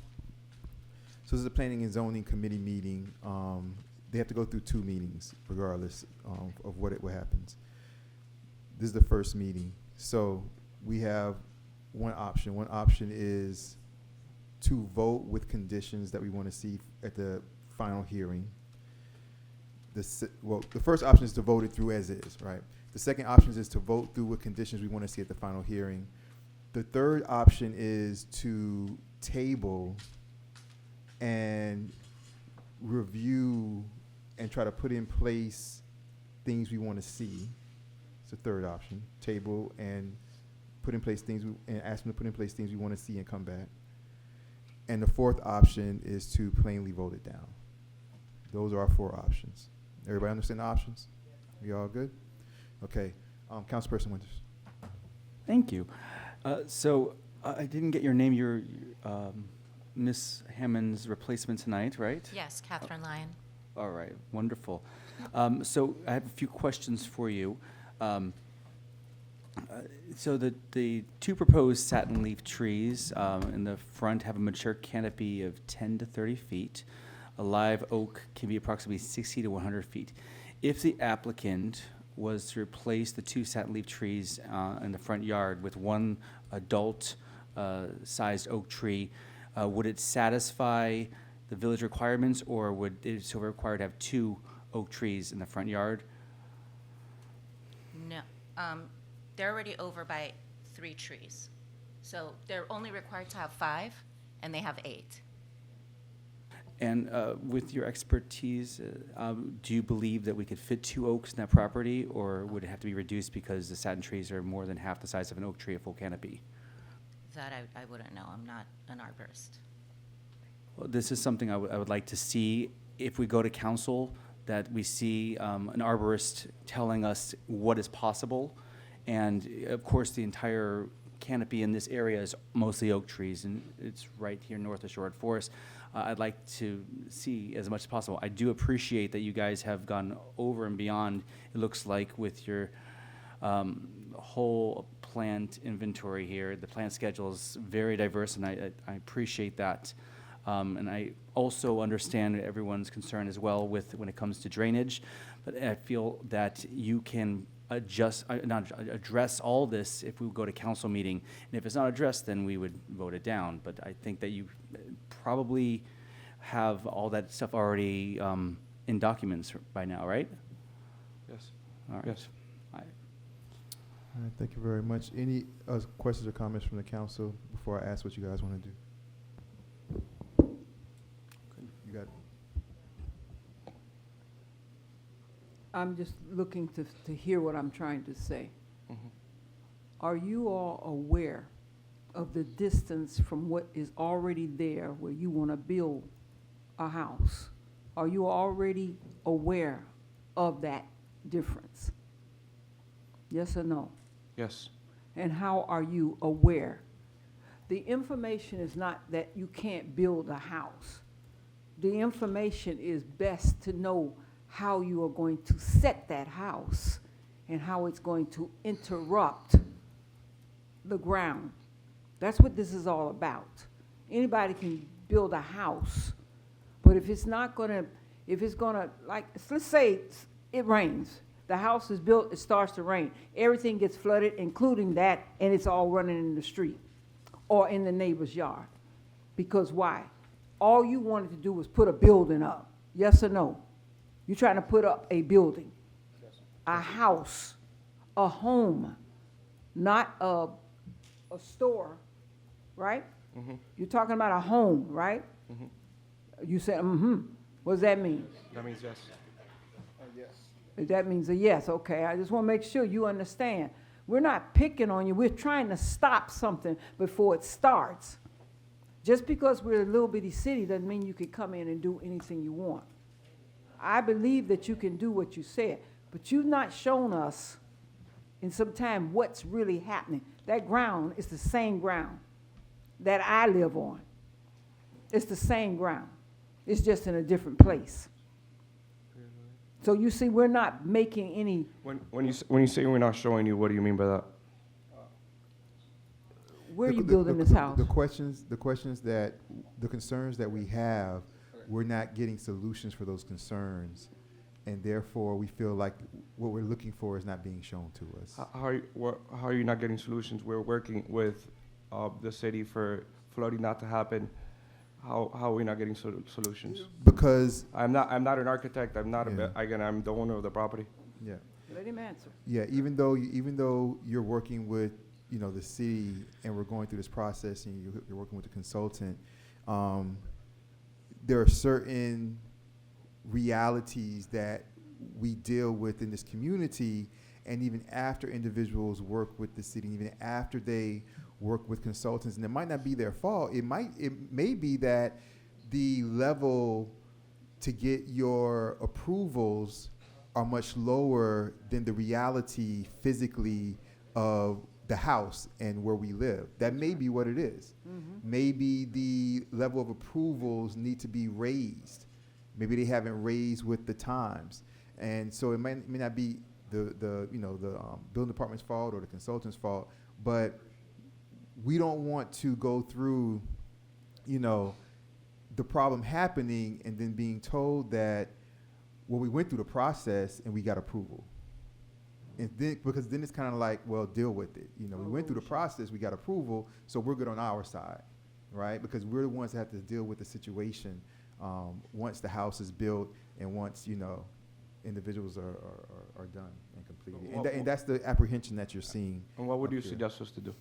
so this is a planning and zoning committee meeting. They have to go through 2 meetings regardless of what happens. This is the first meeting. So we have one option. One option is to vote with conditions that we want to see at the final hearing. The first option is to vote it through as is, right? The second option is to vote through what conditions we want to see at the final hearing. The third option is to table and review and try to put in place things we want to see. It's the third option. Table and put in place things, and ask them to put in place things we want to see and come back. And the fourth option is to plainly vote it down. Those are our 4 options. Everybody understand the options? We all good? Okay. Councilperson Winters. Thank you. So I didn't get your name. You're Ms. Hammond's replacement tonight, right? Yes, Catherine Lyon. All right, wonderful. So I have a few questions for you. So the 2 proposed satin leaf trees in the front have a mature canopy of 10 to 30 feet. A live oak can be approximately 60 to 100 feet. If the applicant was to replace the 2 satin leaf trees in the front yard with 1 adult sized oak tree, would it satisfy the village requirements, or would it still require to have 2 oak trees in the front yard? No, they're already over by 3 trees. So they're only required to have 5, and they have 8. And with your expertise, do you believe that we could fit 2 oaks in that property, or would it have to be reduced because the satin trees are more than half the size of an oak tree at full canopy? That I wouldn't know. I'm not an arborist. Well, this is something I would like to see if we go to council, that we see an arborist telling us what is possible. And of course, the entire canopy in this area is mostly oak trees, and it's right here north of Sherwood Forest. I'd like to see as much as possible. I do appreciate that you guys have gone over and beyond, it looks like, with your whole plant inventory here. The plant schedule is very diverse, and I appreciate that. And I also understand everyone's concern as well with when it comes to drainage, but I feel that you can address all this if we go to council meeting. And if it's not addressed, then we would vote it down. But I think that you probably have all that stuff already in documents by now, right? Yes. All right. Yes. All right, thank you very much. Any questions or comments from the council before I ask what you guys want to do? You got I'm just looking to hear what I'm trying to say. Mhm. Are you all aware of the distance from what is already there where you want to build a house? Are you already aware of that difference? Yes or no? Yes. And how are you aware? The information is not that you can't build a house. The information is best to know how you are going to set that house and how it's going to interrupt the ground. That's what this is all about. Anybody can build a house, but if it's gonna, like, let's say it rains. The house is built, it starts to rain. Everything gets flooded, including that, and it's all running in the street or in the neighbor's yard. Because why? All you wanted to do was put a building up. Yes or no? You're trying to put up a building, a house, a home, not a store, right? Mm-hmm. You're talking about a home, right? Mm-hmm. You said, mm-hmm. What does that mean? That means yes. That means a yes, okay. I just want to make sure you understand. We're not picking on you. We're trying to stop something before it starts. Just because we're a little bitty city doesn't mean you can come in and do anything you want. I believe that you can do what you said, but you've not shown us in some time what's really happening. That ground is the same ground that I live on. It's the same ground. It's just in a different place. So you see, we're not making any. When you say we're not showing you, what do you mean by that? Where are you building this house? The questions that, the concerns that we have, we're not getting solutions for those concerns. And therefore, we feel like what we're looking for is not being shown to us. How are you not getting solutions? We're working with the city for flooding not to happen. How are we not getting solutions? Because I'm not an architect. I'm not I'm the owner of the property. Yeah. Let him answer. Yeah. Even though you're working with the city and we're going through this process and you're working with the consultant, there are certain realities that we deal with in this community, and even after individuals work with the city, even after they work with consultants, and it might not be their fault. It may be that the level to get your approvals are much lower than the reality physically of the house and where we live. That may be what it is. Mm-hmm. Maybe the level of approvals need to be raised. Maybe they haven't raised with the times, and so it may not be the building department's fault or the consultant's fault, but we don't want to go through, the problem happening and then being told that, well, we went through the process and we got approval. And then, because then it's kind of like, well, deal with it. We went through the process, we got approval, so we're good on our side, right? Because we're the ones that have to deal with the situation once the house is built and once, individuals are done and completed. And that's the apprehension that you're seeing. And what would you here. suggest us to do?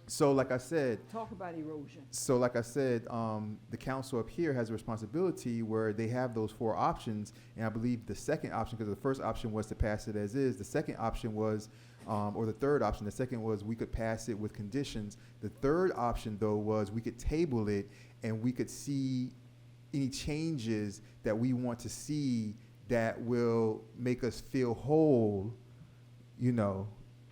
So like I said, Talk about erosion. So like I said, the council up here has a responsibility where they have those 4 options, and I believe the second option, because the first option was to pass it as is, the second option was, or the third option, the second was we could pass it with conditions. The third option, though, was we could table it and we could see any changes that we want to see that will make us feel whole,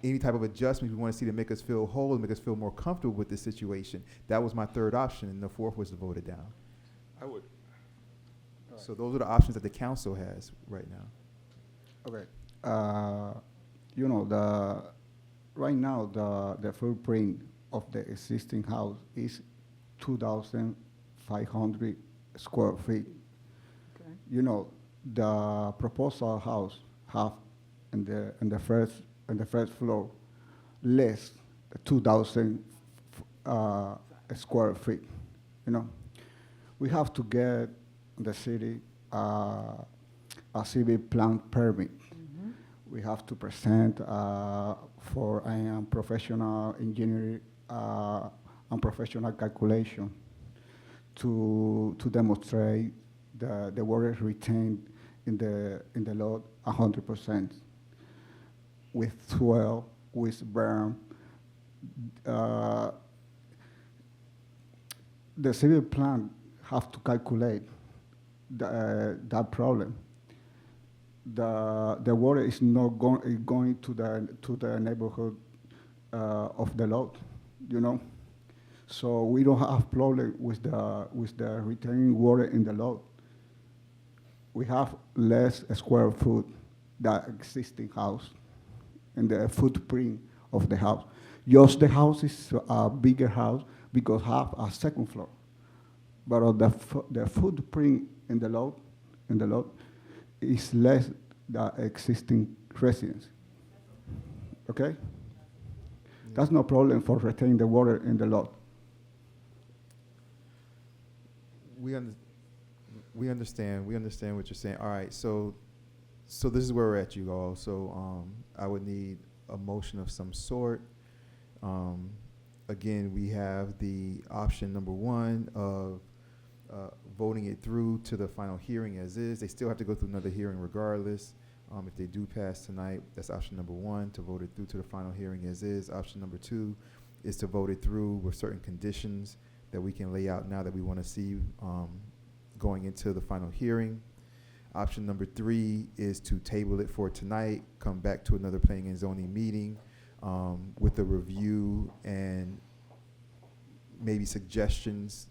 any type of adjustments we want to see to make us feel whole and make us feel more comfortable with this situation. That was my third option, and the fourth was to vote it down. I would. So those are the options that the council has right now. Okay. Right now the footprint of the existing house is 2,500 square feet. Okay. The proposal house have in the first on the first floor, less 2,000 square feet. You know, we have to get the city a civil plan permit. We have to present for a professional engineering and professional calculation to demonstrate the water retained in the lot 100%. With swell, with berm, the civil plan have to calculate that problem. The water is not going to the neighborhood of the lot, you know. So we don't have problem with the retaining water in the lot. We have less square foot than existing house, and the footprint of the house. Just the house is a bigger house because have a second floor, but the footprint in the lot is less than existing residence. Okay? That's no problem for retaining the water in the lot. We understand what you're saying. All right, so this is where we're at, you all. So I would need a motion of some sort. Again, we have the option number one of voting it through to the final hearing as is. They still have to go through another hearing regardless. If they do pass tonight, that's option number one, to vote it through to the final hearing as is. Option number two is to vote it through with certain conditions that we can lay out now that we want to see going into the final hearing. Option number three is to table it for tonight, come back to another planning and zoning meeting with a review and maybe suggestions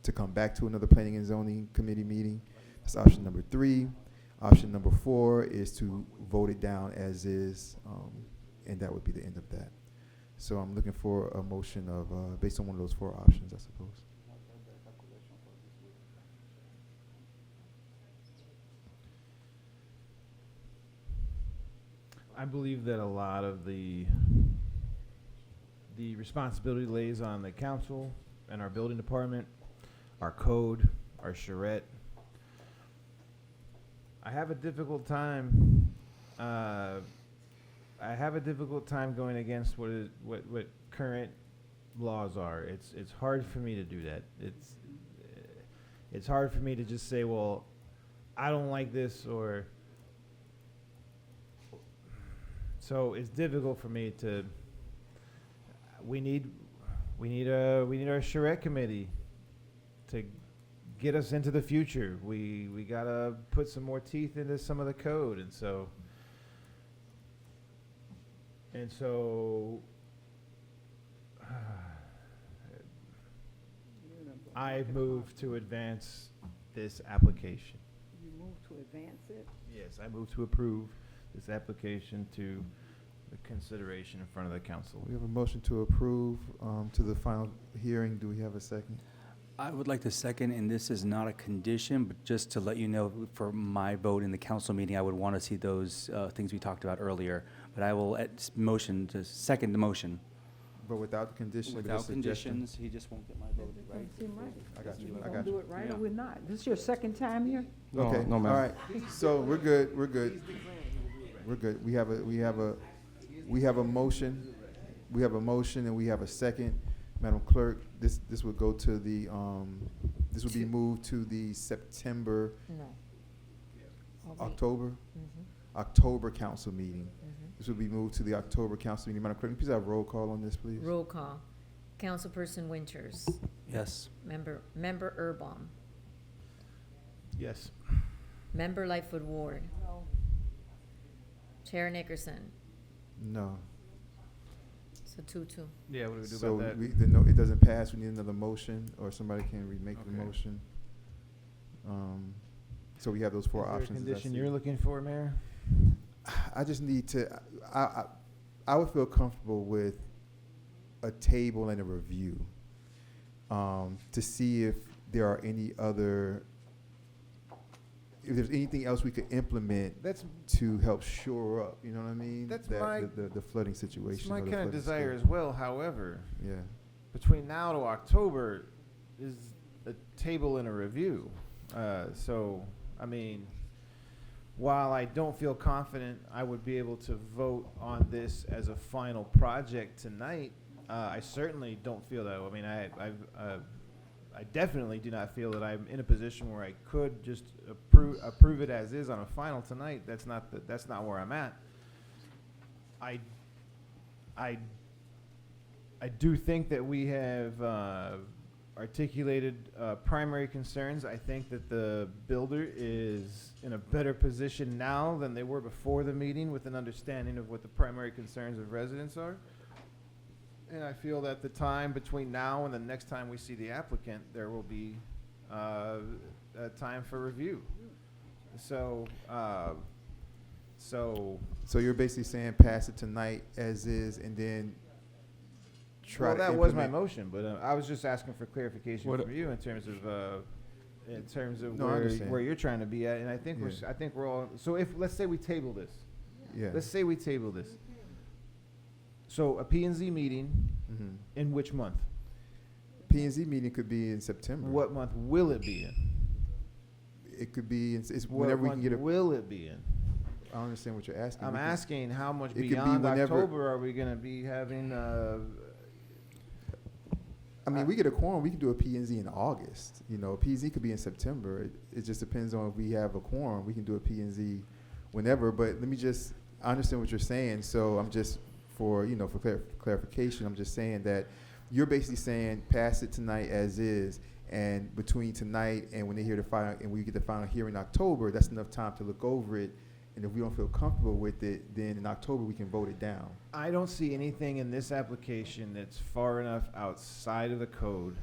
to come back to another planning and zoning committee meeting. That's option number three. Option number four is to vote it down as is, and that would be the end of that. So I'm looking for a motion of, based on one of those four options, I suppose. I believe that a lot of the responsibility lays on the council and our building department, our code, our charrette. I have a difficult time going against what current laws are. It's hard for me to do that. It's hard for me to just say, well, I don't like this, or so it's difficult for me to. We need our charrette committee to get us into the future. We gotta put some more teeth into some of the code, and so I move to advance this application. You move to advance it? Yes, I move to approve this application to the consideration in front of the council. We have a motion to approve to the final hearing. Do we have a second? I would like to second, and this is not a condition, but just to let you know, for my vote in the council meeting, I would want to see those things we talked about earlier. But I will motion to second the motion. But without the condition, with Without the suggestion? conditions, he just won't get my vote, right? Seem right. I got you. We're I gonna got do you. it right Yeah. or we're not. This is your second time here? No, Okay. no, ma'am. All right. So we're good. We're good. We're good. We have a motion. We have a motion and we have a second. Madam Clerk, this would go to the this would be moved to the September, No. October, Mhm. October council meeting. Mhm. This would be moved to the October council meeting. Madam Clerk, please have roll call on this, please. Roll call. Councilperson Winters. Yes. Member Erbaum. Yes. Member Lightfoot Ward. No. Chair Nickerson. No. So 2-2. Yeah, what do we do So about that? it doesn't pass. We need another motion, or somebody can remake the Okay. motion. So we have those four Is there options. a as I condition see you're it. looking for, Mayor? I just need to. I would feel comfortable with a table and a review to see if there are any other if there's anything else we could implement That's to help shore up, you know what I mean? That's That- my- the flooding situation. it's my or the kind of flooding desire scope. as well. However, Yeah. between now to October is a table and a review. So, I mean, while I don't feel confident I would be able to vote on this as a final project tonight, I certainly don't feel that. I mean, I definitely do not feel that I'm in a position where I could just approve it as is on a final tonight. That's not where I'm at. I do think that we have articulated primary concerns. I think that the builder is in a better position now than they were before the meeting with an understanding of what the primary concerns of residents are. And I feel that the time between now and the next time we see the applicant, there will be a time for review. So So you're basically saying pass it tonight as is, and then try well, to that was my implement- motion, but I was just asking for clarification What- from you in terms of No, I understand. where you're trying to be at, and I think Yeah. I think we're all. So if let's say we table this, Yeah. let's say we table this. So a P&Z meeting Mhm. in which month? P&Z meeting could be in September. What month will it be in? It could be, it's What whenever we month can get a, will it be in? I don't understand what you're asking. I'm We can- asking how much it could be beyond whenever- October are we going to be having? I mean, we get a quorum, we can do a P&Z in August. You know, P&Z could be in September. It just depends on if we have a quorum. We can do a P&Z whenever, but let me just, I understand what you're saying, so I'm just, for clarification, I'm just saying that you're basically saying pass it tonight as is, and between tonight and when they hear the final, and we get the final hearing in October, that's enough time to look over it, and if we don't feel comfortable with it, then in October we can vote it down. I don't see anything in this application that's far enough outside of the code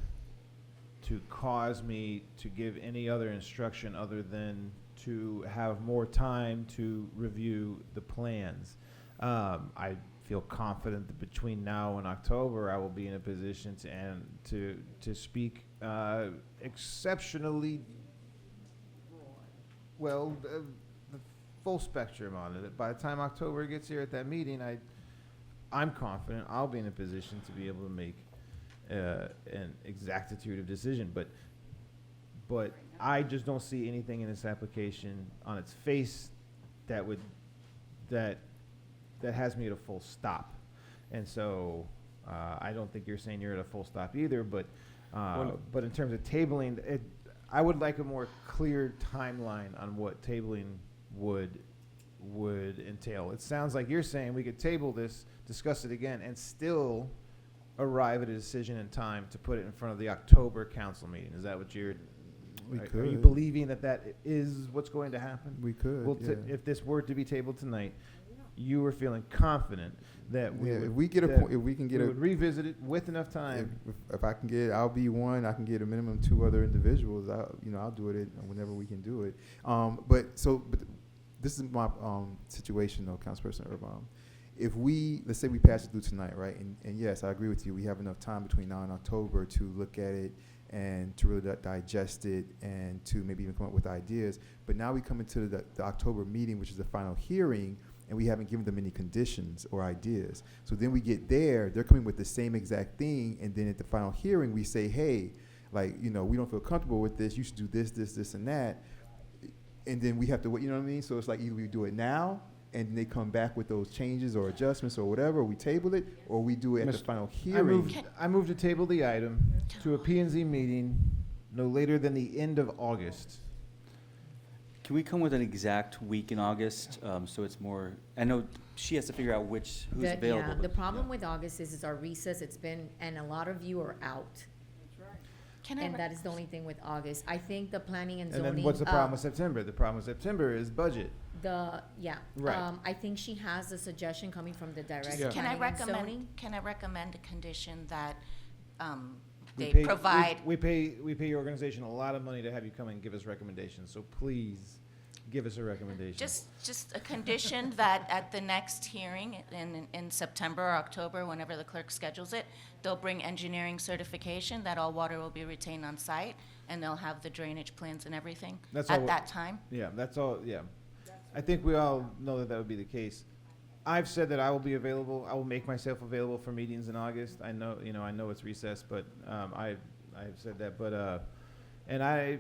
to cause me to give any other instruction other than to have more time to review the plans. I feel confident that between now and October, I will be in a position to speak exceptionally well, the full spectrum on it. By the time October gets here at that meeting, I'm confident I'll be in a position to be able to make an exactitude of decision. But I just don't see anything in this application on its face that has me at a full stop. And so I don't think you're saying you're at a full stop either. But in terms of tabling, I would like a more clear timeline on what tabling would entail. It sounds like you're saying we could table this, discuss it again, and still arrive at a decision in time to put it in front of the October council meeting. Is that what you're? We Are you could. believing that is what's going to happen? We could, Well, yeah. if this were to be tabled tonight, you were feeling confident that we Yeah, would, if we get a that po- if we can get we a- would revisit it with enough time. If I can get, I'll be one. I can get a minimum 2 other individuals. I'll do it whenever we can do it. But this is my situation though, Councilperson Urban. If let's say we pass it through tonight, right? And yes, I agree with you. We have enough time between now and October to look at it and to really digest it and to maybe even come up with ideas. But now we come into the October meeting, which is the final hearing, and we haven't given them any conditions or ideas. So then we get there, they're coming with the same exact thing, and then at the final hearing, we say, hey, we don't feel comfortable with this, you should do this, this, this, and that. And then we have to wait, you know what I mean? So it's like either we do it now, and they come back with those changes or adjustments or whatever, or we table it, or we do it at the Miss- final I hearing. move to table the item to a P&Z meeting no later than the end of August. Can we come with an exact week in August, so it's more, I know she has to figure out who's available. Yeah, but- the problem with August is our recess, and a lot of you are out. Can I And re- that is the only thing with August. I think the planning and And zoning. then what's the problem with September? The problem with September is budget. Right. I think she has a suggestion coming from the director. Yeah. Can I Planning and zoning. recommend a condition that We they pay- provide? We pay your organization a lot of money to have you come and give us recommendations, so please give us a recommendation. Just a condition that at the next hearing in September or October, whenever the clerk schedules it, they'll bring engineering certification that all water will be retained on site, and they'll have the drainage plans and everything That's all at we- that time. Yeah, that's all, yeah. I think we all know that that would be the case. I've said that I will be available, I will make myself available for meetings in August. I know, I know it's recess, but, I've said that, but, and I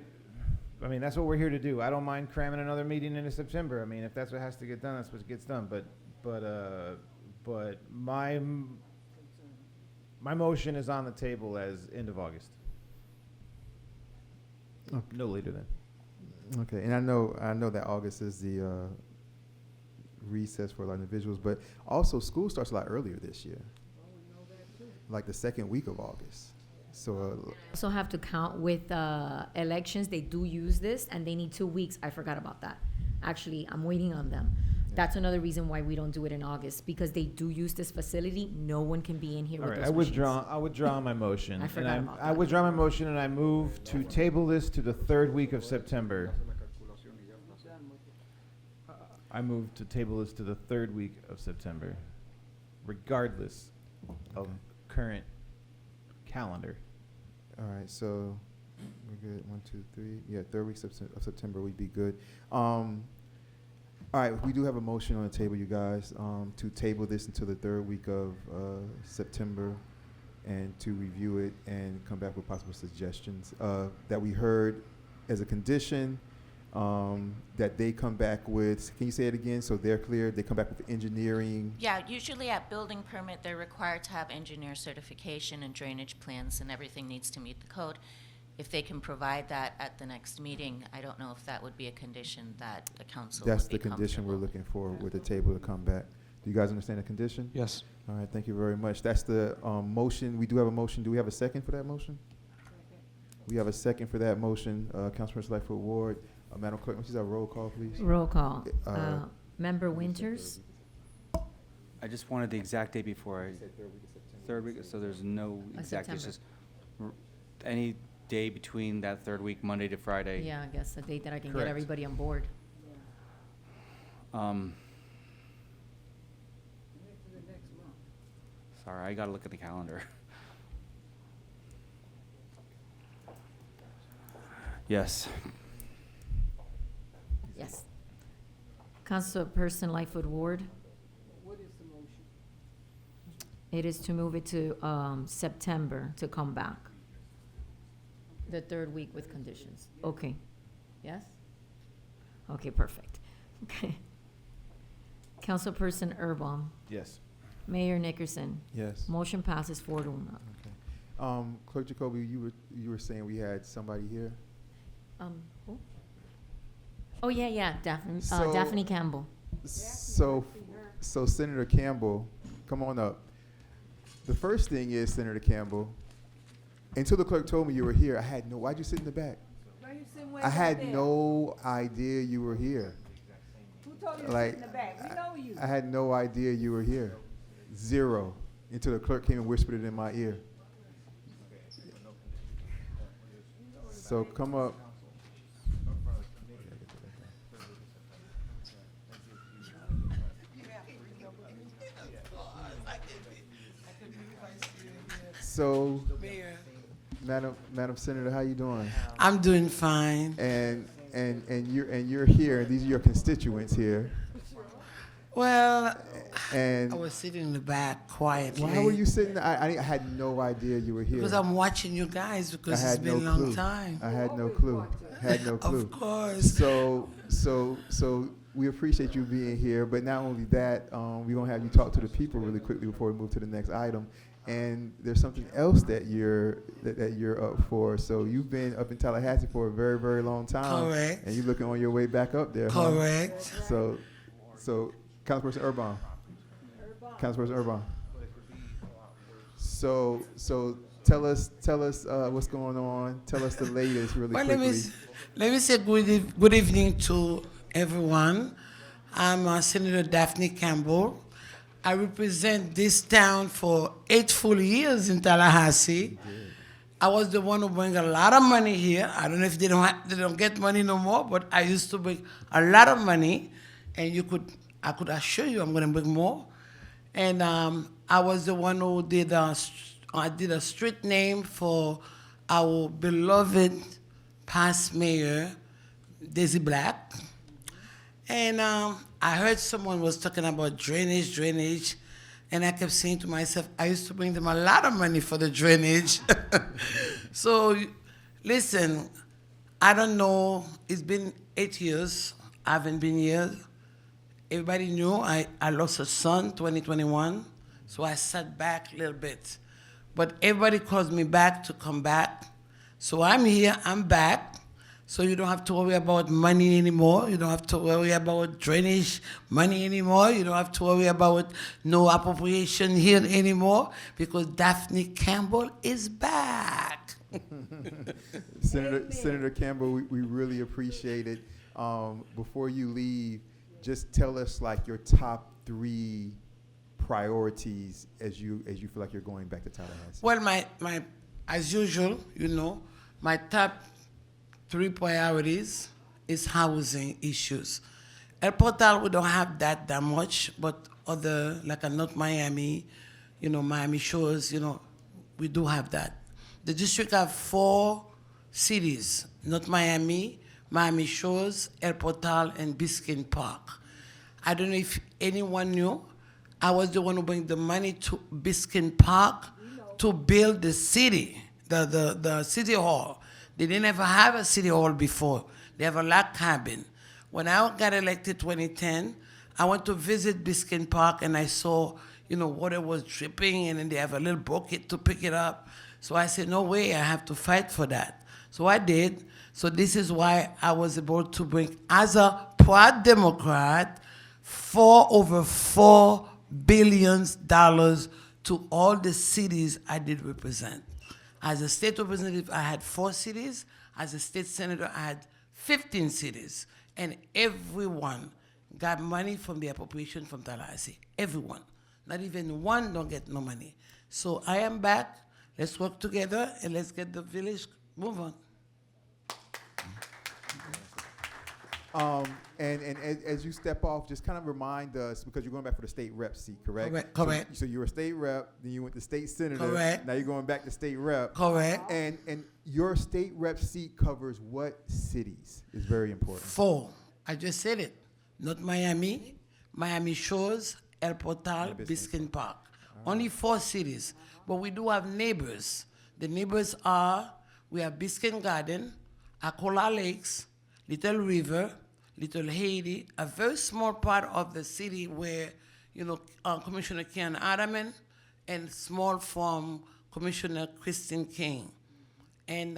mean, that's what we're here to do. I don't mind cramming another meeting into September. I mean, if that's what has to get done, that's what gets done. But my motion is on the table as end of August. No later than. Okay, and I know that August is the recess for a lot of individuals, but also school starts a lot earlier this year, like the second week of August. So Also have to count with elections. They do use this, and they need 2 weeks. I forgot about that. Actually, I'm waiting on them. That's another reason why we don't do it in August, because they do use this facility. No one can be in here All with right, those machines. I withdraw my motion. I forgot about I that. withdraw my motion and I move to table this to the third week of September. I move to table this to the third week of September, regardless of current calendar. all right, so we're good. 1, 2, 3. Yeah, third week of September, we'd be good. All right, we do have a motion on the table, you guys, to table this until the third week of September, and to review it and come back with possible suggestions that we heard as a condition. That they come back with, can you say it again so they're clear? They come back with engineering. Yeah, usually at building permit, they're required to have engineer certification and drainage plans, and everything needs to meet the code. If they can provide that at the next meeting, I don't know if that would be a condition that the council would be That's the condition we're looking for with the table to come back. Do you guys understand the condition? Yes. All right, thank you very much. That's the motion. We do have a motion. Do we have a second for that motion? We have a second for that motion. Councilperson Lightfoot Ward. Madam Clerk, would you have a roll call, please? Roll call. Uh, Member Winters? I just wanted the exact date before I. Third week, so there's no exact, it's just any day between that third week, Monday to Friday. Yeah, I guess a date that I can get Correct. everybody on board. Sorry, I gotta look at the calendar. Yes. Yes. Councilperson Lightfoot Ward? What is the motion? It is to move it to September to come back. The third week with conditions. Okay. Yes? Okay, perfect. Okay. Councilperson Erbaum? Yes. Mayor Nickerson? Yes. Motion passes 4-1. Okay. Clerk Jacoby, you were saying we had somebody here? Who? Oh, yeah, Daphne, So- Daphne Campbell. So Senator Campbell, come on up. The first thing is, Senator Campbell, until the clerk told me you were here, I had no, why'd you sit in the back? I had no idea you were here. Who told you to Like, sit in the back? We know you. I had no idea you were here. Zero. Until the clerk came and whispered it in my ear. So come up. So, Mayor, Madam Senator, how you doing? I'm doing fine. And you're here. These are your constituents here. Well, And I was sitting in the back quietly. why were you sitting? I had no idea you were here. Because I'm watching you guys because it's been a long time. I had no clue. Had no clue. Of course. So we appreciate you being here. But not only that, we're gonna have you talk to the people really quickly before we move to the next item. And there's something else that you're up for. So you've been up in Tallahassee for a very, very long time. Correct. And you're looking on your way back up there. huh? Correct. So Councilperson Erbaum. Councilperson Erbaum. So tell us what's going on. Tell us the latest really Well, quickly. let me say good evening to everyone. I'm Senator Daphne Campbell. I represent this town for 8 full years in Tallahassee. I was the one who bring a lot of money here. I don't know if they don't get money no more, but I used to bring a lot of money, and I could assure you I'm gonna bring more. And I was the one who did I did a street name for our beloved past mayor, Daisy Black. And I heard someone was talking about drainage, and I kept saying to myself, I used to bring them a lot of money for the drainage. So, listen, I don't know, it's been 8 years, I haven't been here. Everybody knew I lost a son 2021, so I sat back a little bit. But everybody calls me back to come back. So I'm here, I'm back. So you don't have to worry about money anymore. You don't have to worry about drainage money anymore. You don't have to worry about no appropriation here anymore because Daphne Campbell is back. Senator Campbell, we really appreciate it. Before you leave, just tell us like your top 3 priorities as you feel like you're going back to Tallahassee. Well, my as usual, you know, my top 3 priorities is housing issues. El Portal, we don't have that much, but other, like North Miami, you know, Miami Shores, you know, we do have that. The district have 4 cities, North Miami, Miami Shores, El Portal, and Biscayne Park. I don't know if anyone knew, I was the one who bring the money to Biscayne Park to build the city, the city hall. They didn't ever have a city hall before. They have a log cabin. When I got elected 2010, I went to visit Biscayne Park and I saw, you know, water was dripping and then they have a little bucket to pick it up. So I said, no way, I have to fight for that. So I did. So this is why I was able to bring, as a proud Democrat, over $4 billion to all the cities I did represent. As a state representative, I had 4 cities. As a state senator, I had 15 cities. And everyone got money from the appropriation from Tallahassee. Everyone. Not even one don't get no money. So I am back. Let's work together and let's get the village move on. And as you step off, just kind of remind us, because you're going back for the state rep seat, correct? Correct. So you were a state rep, then you went to state senator. Correct. Now you're going back to state rep. Correct. And your state rep seat covers what cities? Is very important. 4. I just said it. North Miami, Miami Shores, El Portal, Biscayne Park. Only 4 cities. But we do have neighbors. The neighbors are, we have Biscayne Garden, Akola Lakes, Little River, Little Haiti, a very small part of the city where, you know, Commissioner Ken Adaman, and small from Commissioner Christine King, and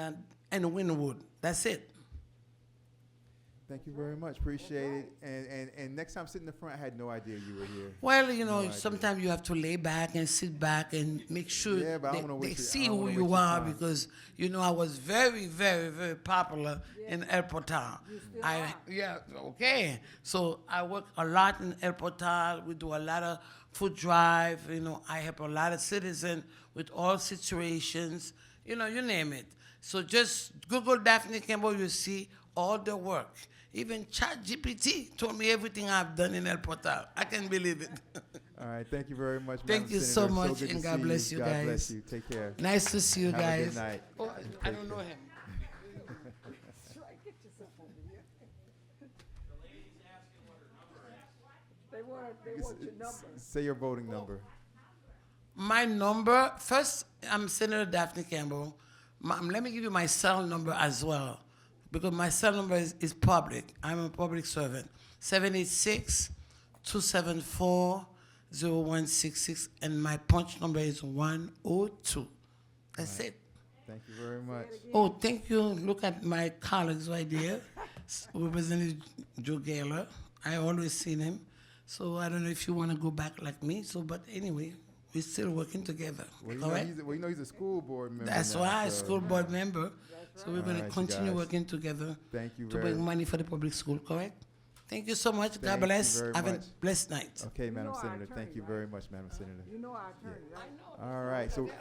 Wynwood. That's it. Thank you very much. Appreciate it. And next time sitting in the front, I had no idea you were here. Well, you know, sometimes you have to lay back and sit back and make sure they see who you are because, you know, I was very, very, very popular in El Portal. Okay. So I work a lot in El Portal. We do a lot of food drive. You know, I help a lot of citizens with all situations. You know, you name it. So just Google Daphne Campbell, you see all the work. Even ChatGPT told me everything I've done in El Portal. I can't believe it. All right, thank you very much, Thank you so much, and God bless you guys. God bless you. Take care. Nice to see you Have guys. a good night. Oh, I don't know him. Say your voting number. My number, first, I'm Senator Daphne Campbell. Let me give you my cell number as well, because my cell number is public. I'm a public servant. 786-274-0166, and my punch number is 102. That's it. Thank you very much. Oh, thank you. Look at my colleagues right there. Representative Joe Gaylor. I always seen him. So I don't know if you want to go back like me. So, but anyway, we're still working together. Well, you know he's a school board member. That's now, why, so. school board member. So we're going to continue working together Thank you to bring money for the public school, correct? Thank you so much. Thank God you bless. very Have a much. blessed night. Okay, Madam know our Senator, thank attorney, you right? very much, Madam Senator. You know our attorney, right? All right, so See,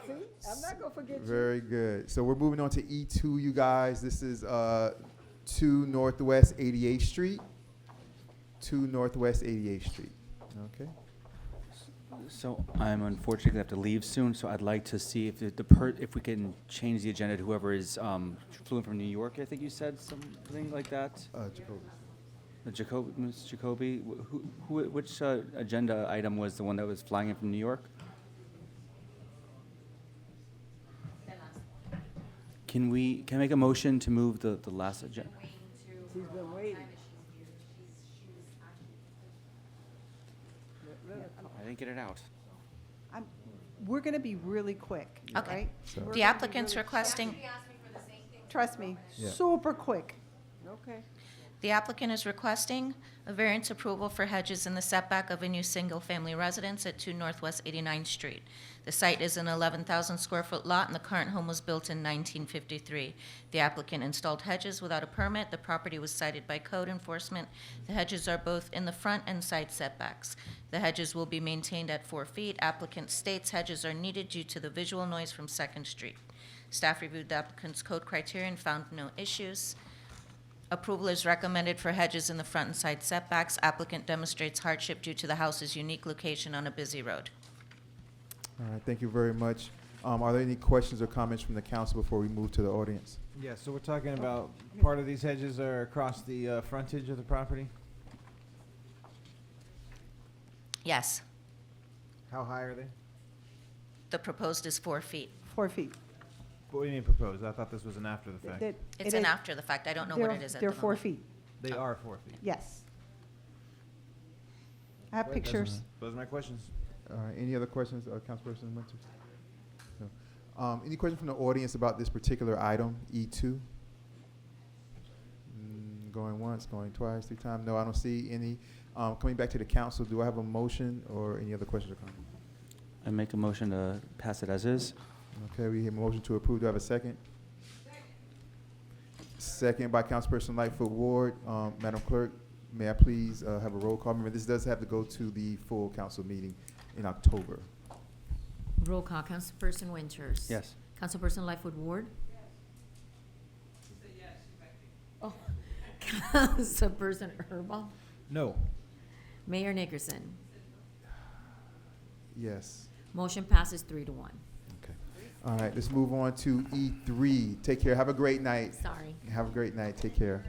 I'm not gonna forget you. very good. So we're moving on to E2, you guys. This is 2 Northwest 88th Street. 2 Northwest 88th Street. Okay. So I'm unfortunately gonna have to leave soon, so I'd like to see if if we can change the agenda to whoever is flew in from New York, I think you said, something like that? Jacoby. Ms. Jacoby, which agenda item was the one that was flying in from New York? Can I make a motion to move the last agenda? She's been waiting. I didn't get it out. We're going to be really quick, Okay. right? So- We're The gonna be applicant's really- requesting, Trust me, Yeah. super quick. Okay. the applicant is requesting a variance approval for hedges in the setback of a new single-family residence at 2 Northwest 89th Street. The site is an 11,000 square foot lot, and the current home was built in 1953. The applicant installed hedges without a permit. The property was cited by code enforcement. The hedges are both in the front and side setbacks. The hedges will be maintained at 4 feet. Applicant states hedges are needed due to the visual noise from Second Street. Staff reviewed the applicant's code criteria and found no issues. Approval is recommended for hedges in the front and side setbacks. Applicant demonstrates hardship due to the house's unique location on a busy road. All right, thank you very much. Are there any questions or comments from the council before we move to the audience? Yeah, so we're talking about part of these hedges are across the frontage of the property? Yes, How high are they? the proposed is 4 feet. 4 feet. What do you mean proposed? I thought this was an after the fact. That- It's it an is- after the fact. I don't know what it is at the They're moment. 4 feet, They are 4 feet. yes. I have Right, pictures. Those are my questions. All right, any other questions, Councilperson Winters? No. Any questions from the audience about this particular item, E2? Going once, going twice, 3 times? No, I don't see any. Coming back to the council, do I have a motion or any other questions or comments? I make a motion to pass it as is. Okay, we have a motion to approve. Do I have a second? Second by Councilperson Lightfoot Ward. Madam Clerk, may I please have a roll call? Remember, this does have to go to the full council meeting in October. Roll call, Councilperson Winters. Yes. Councilperson Lightfoot Ward. Oh, Councilperson Urban. No. Mayor Nickerson. Yes. Motion passes 3-1. Okay. All right, let's move on to E3. Take care. Have a great night. Sorry. Have a great night. Take care.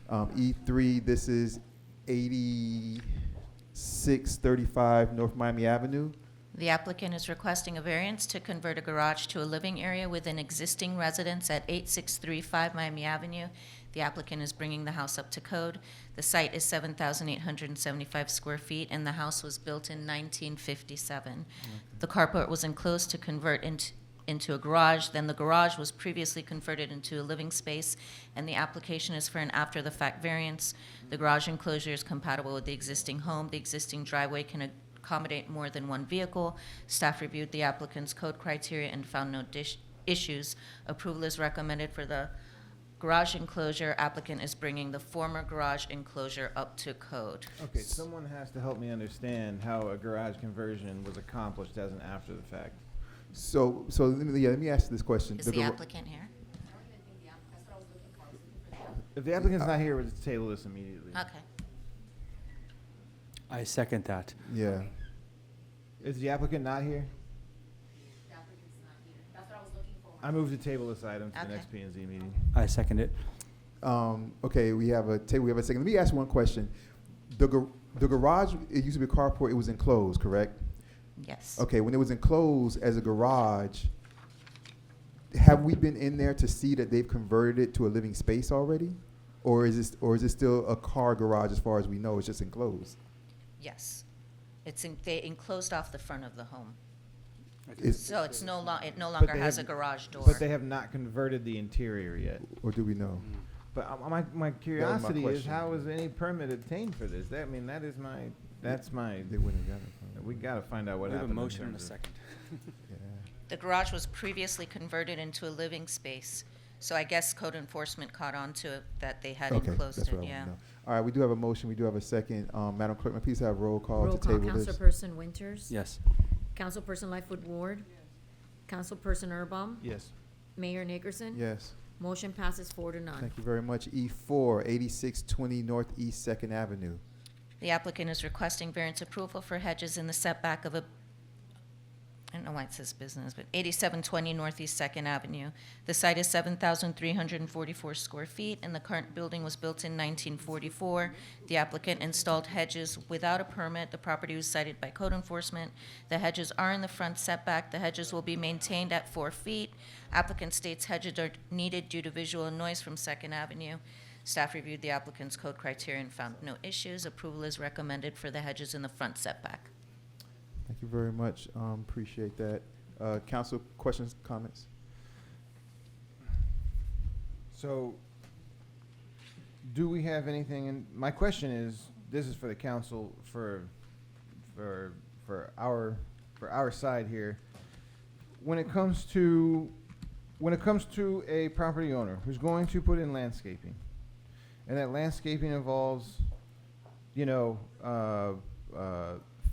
E3, this is 8635 North Miami Avenue. The applicant is requesting a variance to convert a garage to a living area within existing residence at 8635 Miami Avenue. The applicant is bringing the house up to code. The site is 7,875 square feet, and the house was built in 1957. The carport was enclosed to convert into a garage. Then the garage was previously converted into a living space, and the application is for an after-the-fact variance. The garage enclosure is compatible with the existing home. The existing driveway can accommodate more than one vehicle. Staff reviewed the applicant's code criteria and found no issues. Approval is recommended for the garage enclosure. Applicant is bringing the former garage enclosure up to code. Okay, someone has to help me understand how a garage conversion was accomplished as an after the fact. So let me ask this question. Is the applicant here? If the applicant's not here, we'll just table this immediately. Okay. I second that. Yeah. Is the applicant not here? I move to table this item to the Okay. next P and Z meeting. I second it. Okay, we have a table. We have a second. Let me ask one question. The garage, it used to be a carport. It was enclosed, correct? Yes. Okay, when it was enclosed as a garage, have we been in there to see that they've converted it to a living space already, or is it still a car garage as far as we know? It's just enclosed. Yes. They enclosed off the front of the home. Is- So it no But longer they has a have- garage door. But they have not converted the interior yet. Or do we know? But my curiosity is, question. how was any permit obtained for this? That, I mean, that's my, They wouldn't have got it. we gotta find out what We have a happened. in motion and a terms of- second. Yeah. The garage was previously converted into a living space. So I guess code enforcement caught on to it that they hadn't Okay, closed that's it, what I yeah. want to know. All right, we do have a motion, we do have a second. Madam Clerk, may I please have roll call Roll to call, table this? Councilperson Winters. Yes. Councilperson Lightfoot Ward. Councilperson Earlbaum. Yes. Mayor Nickerson. Yes. Motion passes 4-0. Thank you very much. E4, 8620 Northeast Second Avenue. The applicant is requesting variance approval for hedges in the setback of I don't know why it says business, but 8720 Northeast Second Avenue. The site is 7,344 square feet, and the current building was built in 1944. The applicant installed hedges without a permit. The property was cited by code enforcement. The hedges are in the front setback. The hedges will be maintained at 4 feet. Applicant states hedges are needed due to visual and noise from Second Avenue. Staff reviewed the applicant's code criteria and found no issues. Approval is recommended for the hedges in the front setback. Thank you very much. Appreciate that. Council, questions, comments? So, do we have anything, and my question is, this is for the council, for our side here. When it comes to a property owner who's going to put in landscaping, and that landscaping involves,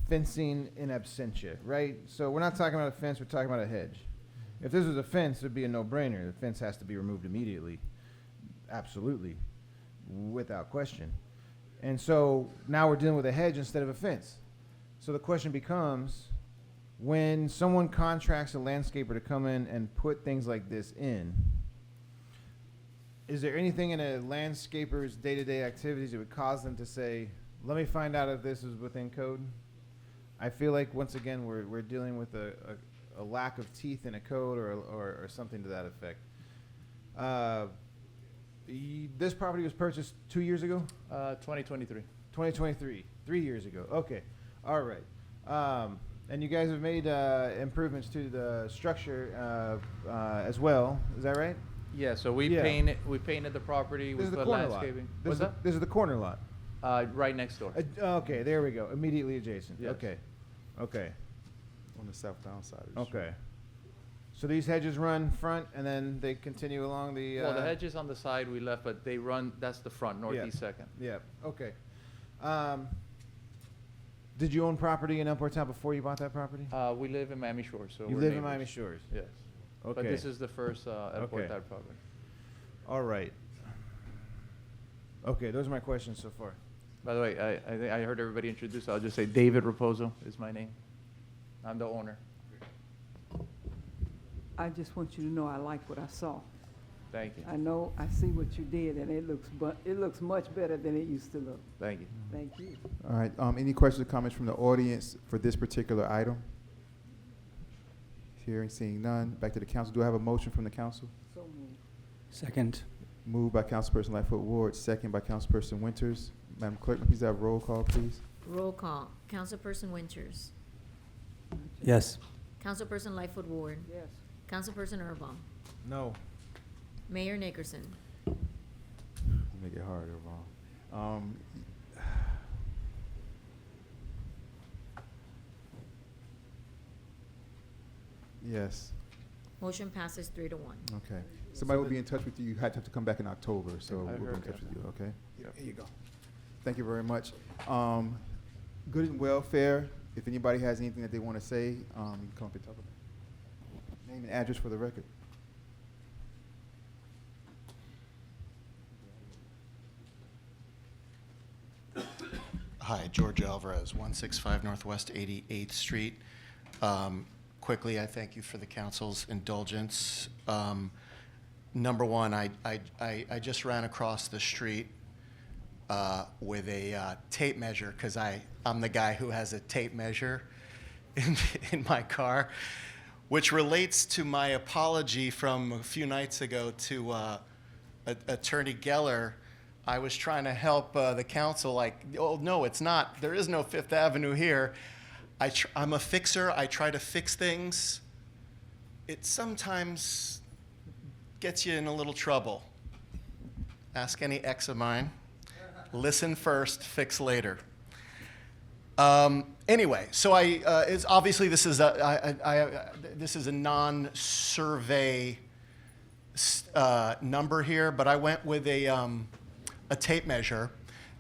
fencing in absentia, right? So we're not talking about a fence, we're talking about a hedge. If this was a fence, it'd be a no-brainer. The fence has to be removed immediately. Absolutely. Without question. And so now we're dealing with a hedge instead of a fence. So the question becomes, when someone contracts a landscaper to come in and put things like this in, is there anything in a landscaper's day-to-day activities that would cause them to say, let me find out if this is within code? I feel like, once again, we're dealing with a lack of teeth in a code or something to that effect. This property was purchased 2 years ago? 2023. 2023, 3 years ago. Okay, all right. And you guys have made improvements to the structure as well. Is that right? Yeah, so we painted the property This is with the the corner lot. landscaping. This is What's that? this is the corner lot. Right next door. Okay, there we go. Immediately adjacent. Yes. Okay. On the southbound side of the street. Okay. So these hedges run front and then they continue along the. Well, the hedges on the side we left, but they run. That's the front, northeast second. Yeah. Okay. Did you own property in Upper Town before you bought that property? We live in Miami Shores, so You we're live in neighbors. Miami Shores. Yes. Okay. But this is the first El Okay. Portal property. All right. Okay, those are my questions so far. By the way, I heard everybody introduce. I'll just say David Raposo is my name. I'm the owner. I just want you to know I like what I saw. Thank you. I see what you did, and it looks much better than it used to look. Thank you. Thank you. All right, any questions or comments from the audience for this particular item? Hearing, seeing none. Back to the council. Do I have a motion from the council? So moved. Second. Moved by Councilperson Lightfoot Ward, second by Councilperson Winters. Madam Clerk, please have roll call, please. Roll call, Councilperson Winters. Yes. Councilperson Lightfoot Ward. Yes. Councilperson Earlbaum. No. Mayor Nickerson. Make it harder, Vaughn. Yes. Motion passes 3-1. Okay. Somebody will be in touch with you. You had to have to come back in October, so I we'll be in heard touch that. with you, okay? Yep. Here you go. Thank you very much. Good and welfare, if anybody has anything that they want to say, you can come up and talk about it. Name and address for the record. Hi, George Alvarez, 165 Northwest 88th Street. Quickly, I thank you for the council's indulgence. Number one, I just ran across the street with a tape measure, because I'm the guy who has a tape measure in my car, which relates to my apology from a few nights ago to Attorney Geller. I was trying to help the council, like, oh, no, it's not. There is no Fifth Avenue here. I'm a fixer. I try to fix things. It sometimes gets you in a little trouble. Ask any ex of mine. Listen first, fix later. Anyway, so it's obviously this is a non-survey number here, but I went with a tape measure,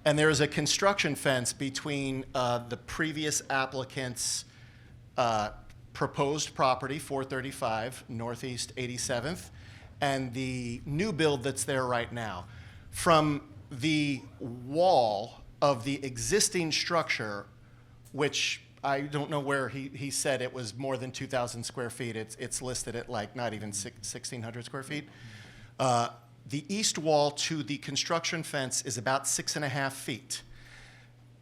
and there is a construction fence between the previous applicant's proposed property, 435 Northeast 87th, and the new build that's there right now. From the wall of the existing structure, which I don't know where he said it was more than 2,000 square feet. It's listed at like not even 1,600 square feet. The east wall to the construction fence is about 6.5 feet.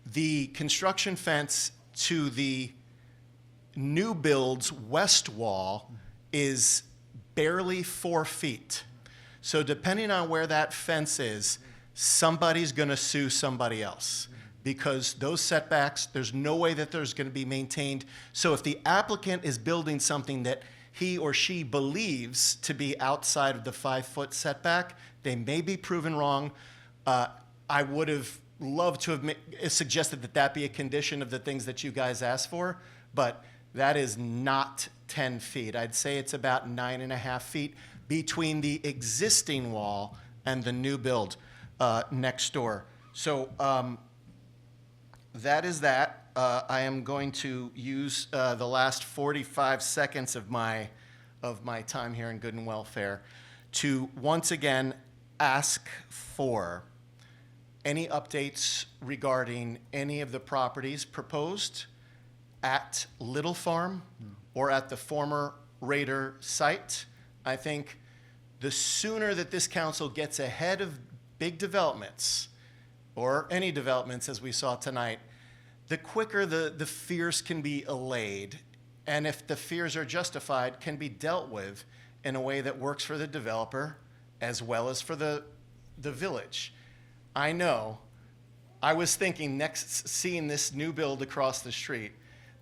The construction fence to the new build's west wall is barely 4 feet. So depending on where that fence is, somebody's going to sue somebody else, because those setbacks, there's no way that there's going to be maintained. So if the applicant is building something that he or she believes to be outside of the 5-foot setback, they may be proven wrong. I would have loved to have suggested that that be a condition of the things that you guys asked for, but that is not 10 feet. I'd say it's about 9.5 feet between the existing wall and the new build next door. So that is that. I am going to use the last 45 seconds of my time here in Good and Welfare to once again ask for any updates regarding any of the properties proposed at Little Farm or at the former Raider site. I think the sooner that this council gets ahead of big developments, or any developments as we saw tonight, the quicker the fears can be allayed, and if the fears are justified, can be dealt with in a way that works for the developer as well as for the village. I know, I was thinking seeing this new build across the street,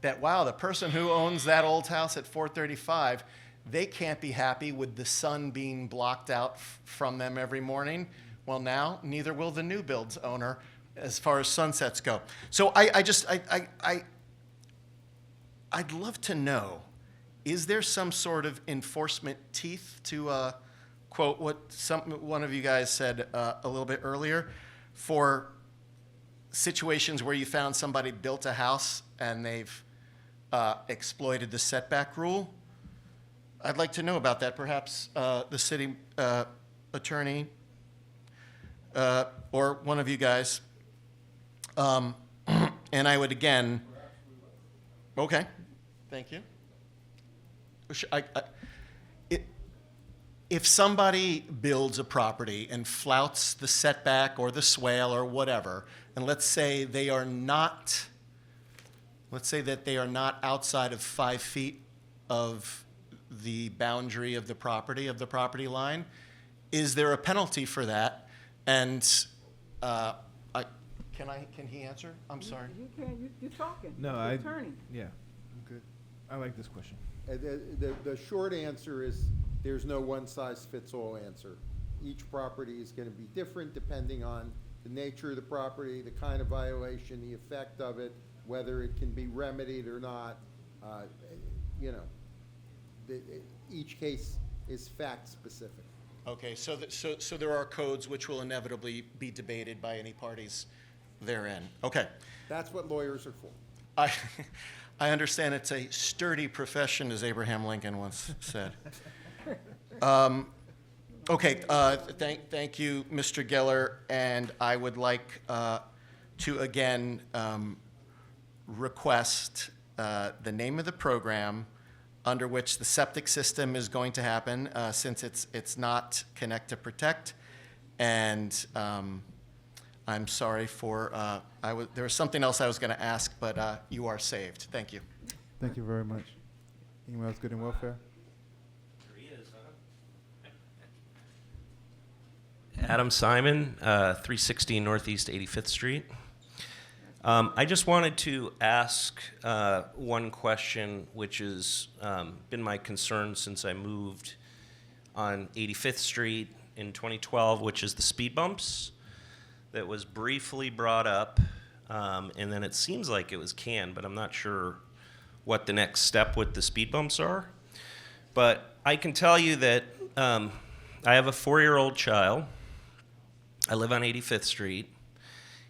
that wow, the person who owns that old house at 435, they can't be happy with the sun being blocked out from them every morning. Well, now, neither will the new build's owner as far as sunsets go. So I'd love to know, is there some sort of enforcement teeth to quote what one of you guys said a little bit earlier, for situations where you found somebody built a house and they've exploited the setback rule? I'd like to know about that. Perhaps the city attorney or one of you guys. And I would again, okay, thank you. If somebody builds a property and flouts the setback or the swale or whatever, and let's say they are not, let's say that they are not outside of 5 feet of the boundary of the property line, is there a penalty for that? And can he answer? I'm sorry. You can, you're talking. No, You're attorney. Yeah, I'm good. I like this question. The short answer is there's no one-size-fits-all answer. Each property is going to be different depending on the nature of the property, the kind of violation, the effect of it, whether it can be remedied or not. Each case is fact-specific. Okay, so there are codes which will inevitably be debated by any parties therein. Okay. That's what lawyers are for. I understand it's a sturdy profession, as Abraham Lincoln once said. Okay, thank you, Mr. Geller, and I would like to again request the name of the program under which the septic system is going to happen, since it's not Connect to Protect, and I'm sorry for, there was something else I was going to ask, but you are saved. Thank you. Thank you very much. Anyone else good in welfare? Adam Simon, 316 Northeast 85th Street. I just wanted to ask one question, which has been my concern since I moved on 85th Street in 2012, which is the speed bumps that was briefly brought up, and then it seems like it was canned, but I'm not sure what the next step with the speed bumps are. But I can tell you that I have a 4-year-old child. I live on 85th Street,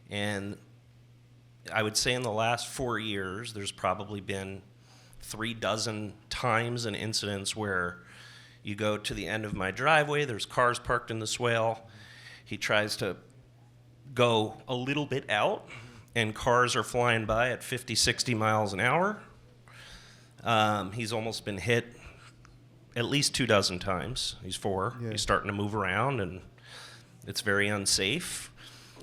and I would say in the last 4 years, there's probably been 36 times and incidents where you go to the end of my driveway, there's cars parked in the swale. He tries to go a little bit out, and cars are flying by at 50, 60 miles an hour. He's almost been hit at least 24 times. He's 4. Yeah. He's starting to move around, and it's very unsafe.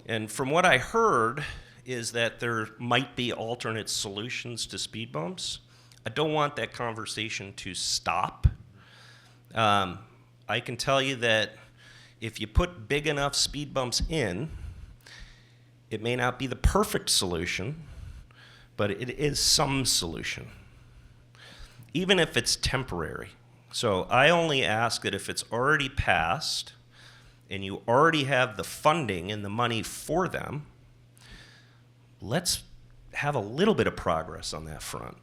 And from what I heard is that there might be alternate solutions to speed bumps. I don't want that conversation to stop. I can tell you that if you put big enough speed bumps in, it may not be the perfect solution, but it is some solution, even if it's temporary. So I only ask that if it's already passed and you already have the funding and the money for them, let's have a little bit of progress on that front,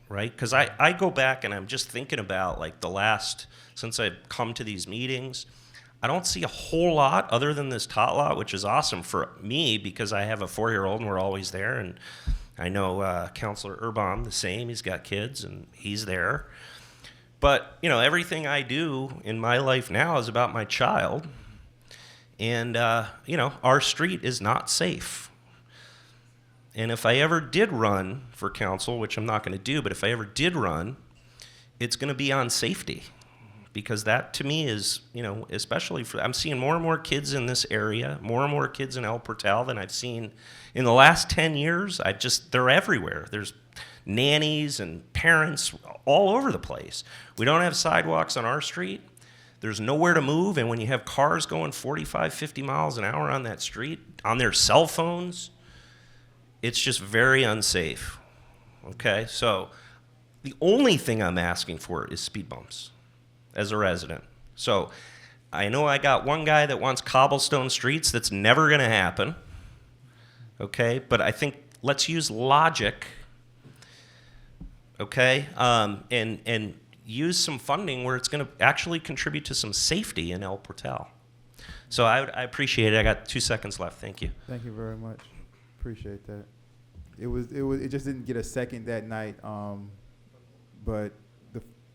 right? Because I go back and I'm just thinking about like since I've come to these meetings, I don't see a whole lot other than this tot lot, which is awesome for me because I have a 4-year-old and we're always there. And I know Councilor Urban the same. He's got kids and he's there. But, everything I do in my life now is about my child. And, our street is not safe. And if I ever did run for council, which I'm not going to do, but if I ever did run, it's going to be on safety. Because that, to me, is, especially I'm seeing more and more kids in this area, more and more kids in El Portal than I've seen in the last 10 years. They're everywhere. There's nannies and parents all over the place. We don't have sidewalks on our street. There's nowhere to move. And when you have cars going 45, 50 miles an hour on that street, on their cell phones, it's just very unsafe. Okay? So the only thing I'm asking for is speed bumps as a resident. So I know I got one guy that wants cobblestone streets. That's never going to happen. Okay? But I think let's use logic, okay? And use some funding where it's going to actually contribute to some safety in El Portal. So I appreciate it. I got 2 seconds left. Thank you. Thank you very much. Appreciate that. It just didn't get a second that night, but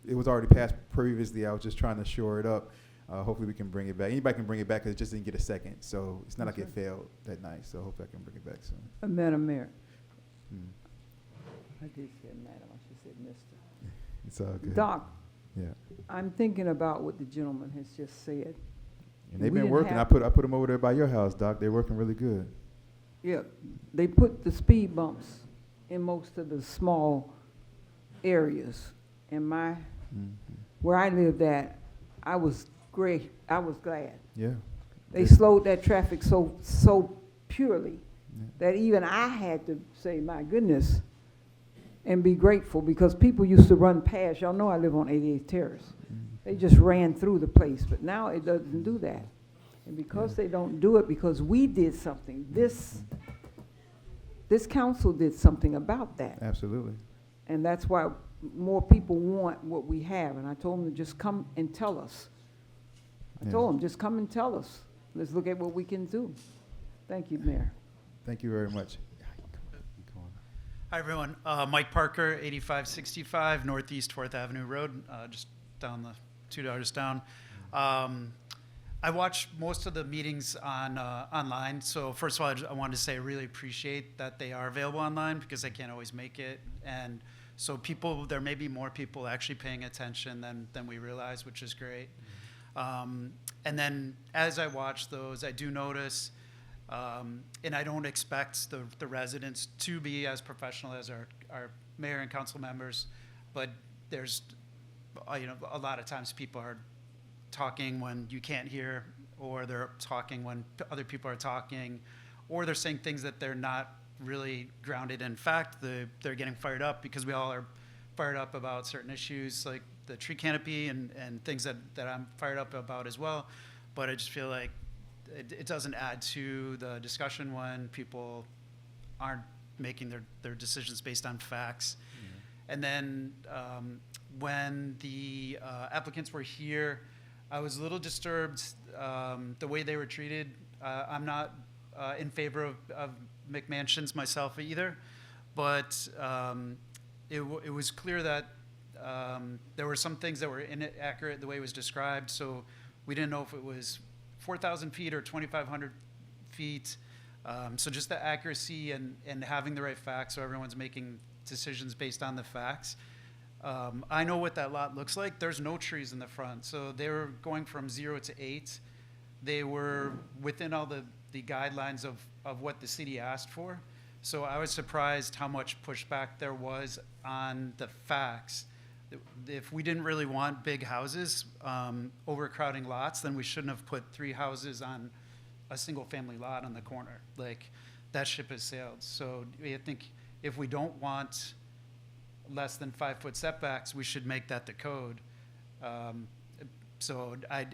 it was already passed previously. I was just trying to shore it up. Hopefully we can bring it back. Anybody can bring it back because it just didn't get a second. So it's not like it failed that night. So hopefully I can bring it back soon. Madam Mayor. Hmm. I did say madam, I should say Mr. It's all good. Doc, Yeah. I'm thinking about what the gentleman has just said. And they've We been didn't working. have- I put them over there by your house, Doc. They're working really good. Yeah, they put the speed bumps in most of the small areas. And where I lived at, I was great. I was glad. Yeah. They slowed that traffic so purely that even I had to say, my goodness, and be grateful because people used to run past. Y'all know I live on 88th Terrace. They just ran through the place, but now it doesn't do that. And because they don't do it, because we did something, this council did something about that. Absolutely. And that's why more people want what we have. And I told them to just come and tell us. I told them, just come and tell us. Let's look at what we can do. Thank you, Mayor. Thank you very much. Hi, everyone. Mike Parker, 8565 Northeast 4th Avenue Road, just down the 2 doors down. I watch most of the meetings online. So first of all, I wanted to say I really appreciate that they are available online because I can't always make it. And so there may be more people actually paying attention than we realize, which is great. And then as I watch those, I do notice, and I don't expect the residents to be as professional as our mayor and council members, but there's, a lot of times people are talking when you can't hear, or they're talking when other people are talking, or they're saying things that they're not really grounded in fact. They're getting fired up because we all are fired up about certain issues like the tree canopy and things that I'm fired up about as well. But I just feel like it doesn't add to the discussion when people aren't making their decisions based on facts. And then when the applicants were here, I was a little disturbed the way they were treated. I'm not in favor of McMansions myself either, but it was clear that there were some things that were inaccurate the way it was described. So we didn't know if it was 4,000 feet or 2,500 feet. So just the accuracy and having the right facts so everyone's making decisions based on the facts. I know what that lot looks like. There's no trees in the front. So they were going from 0 to 8. They were within all the guidelines of what the city asked for. So I was surprised how much pushback there was on the facts. If we didn't really want big houses, overcrowding lots, then we shouldn't have put 3 houses on a single family lot on the corner. Like, that ship has sailed. So I think if we don't want less than 5-foot setbacks, we should make that the code. So I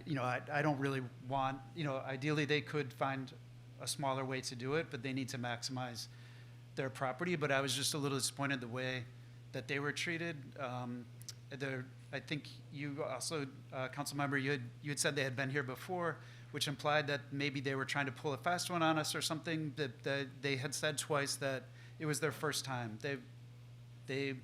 don't really want, ideally they could find a smaller way to do it, but they need to maximize their property. But I was just a little disappointed the way that they were treated. I think you also, council member, you had said they had been here before, which implied that maybe they were trying to pull a fast one on us or something. That they had said twice that it was their first time. They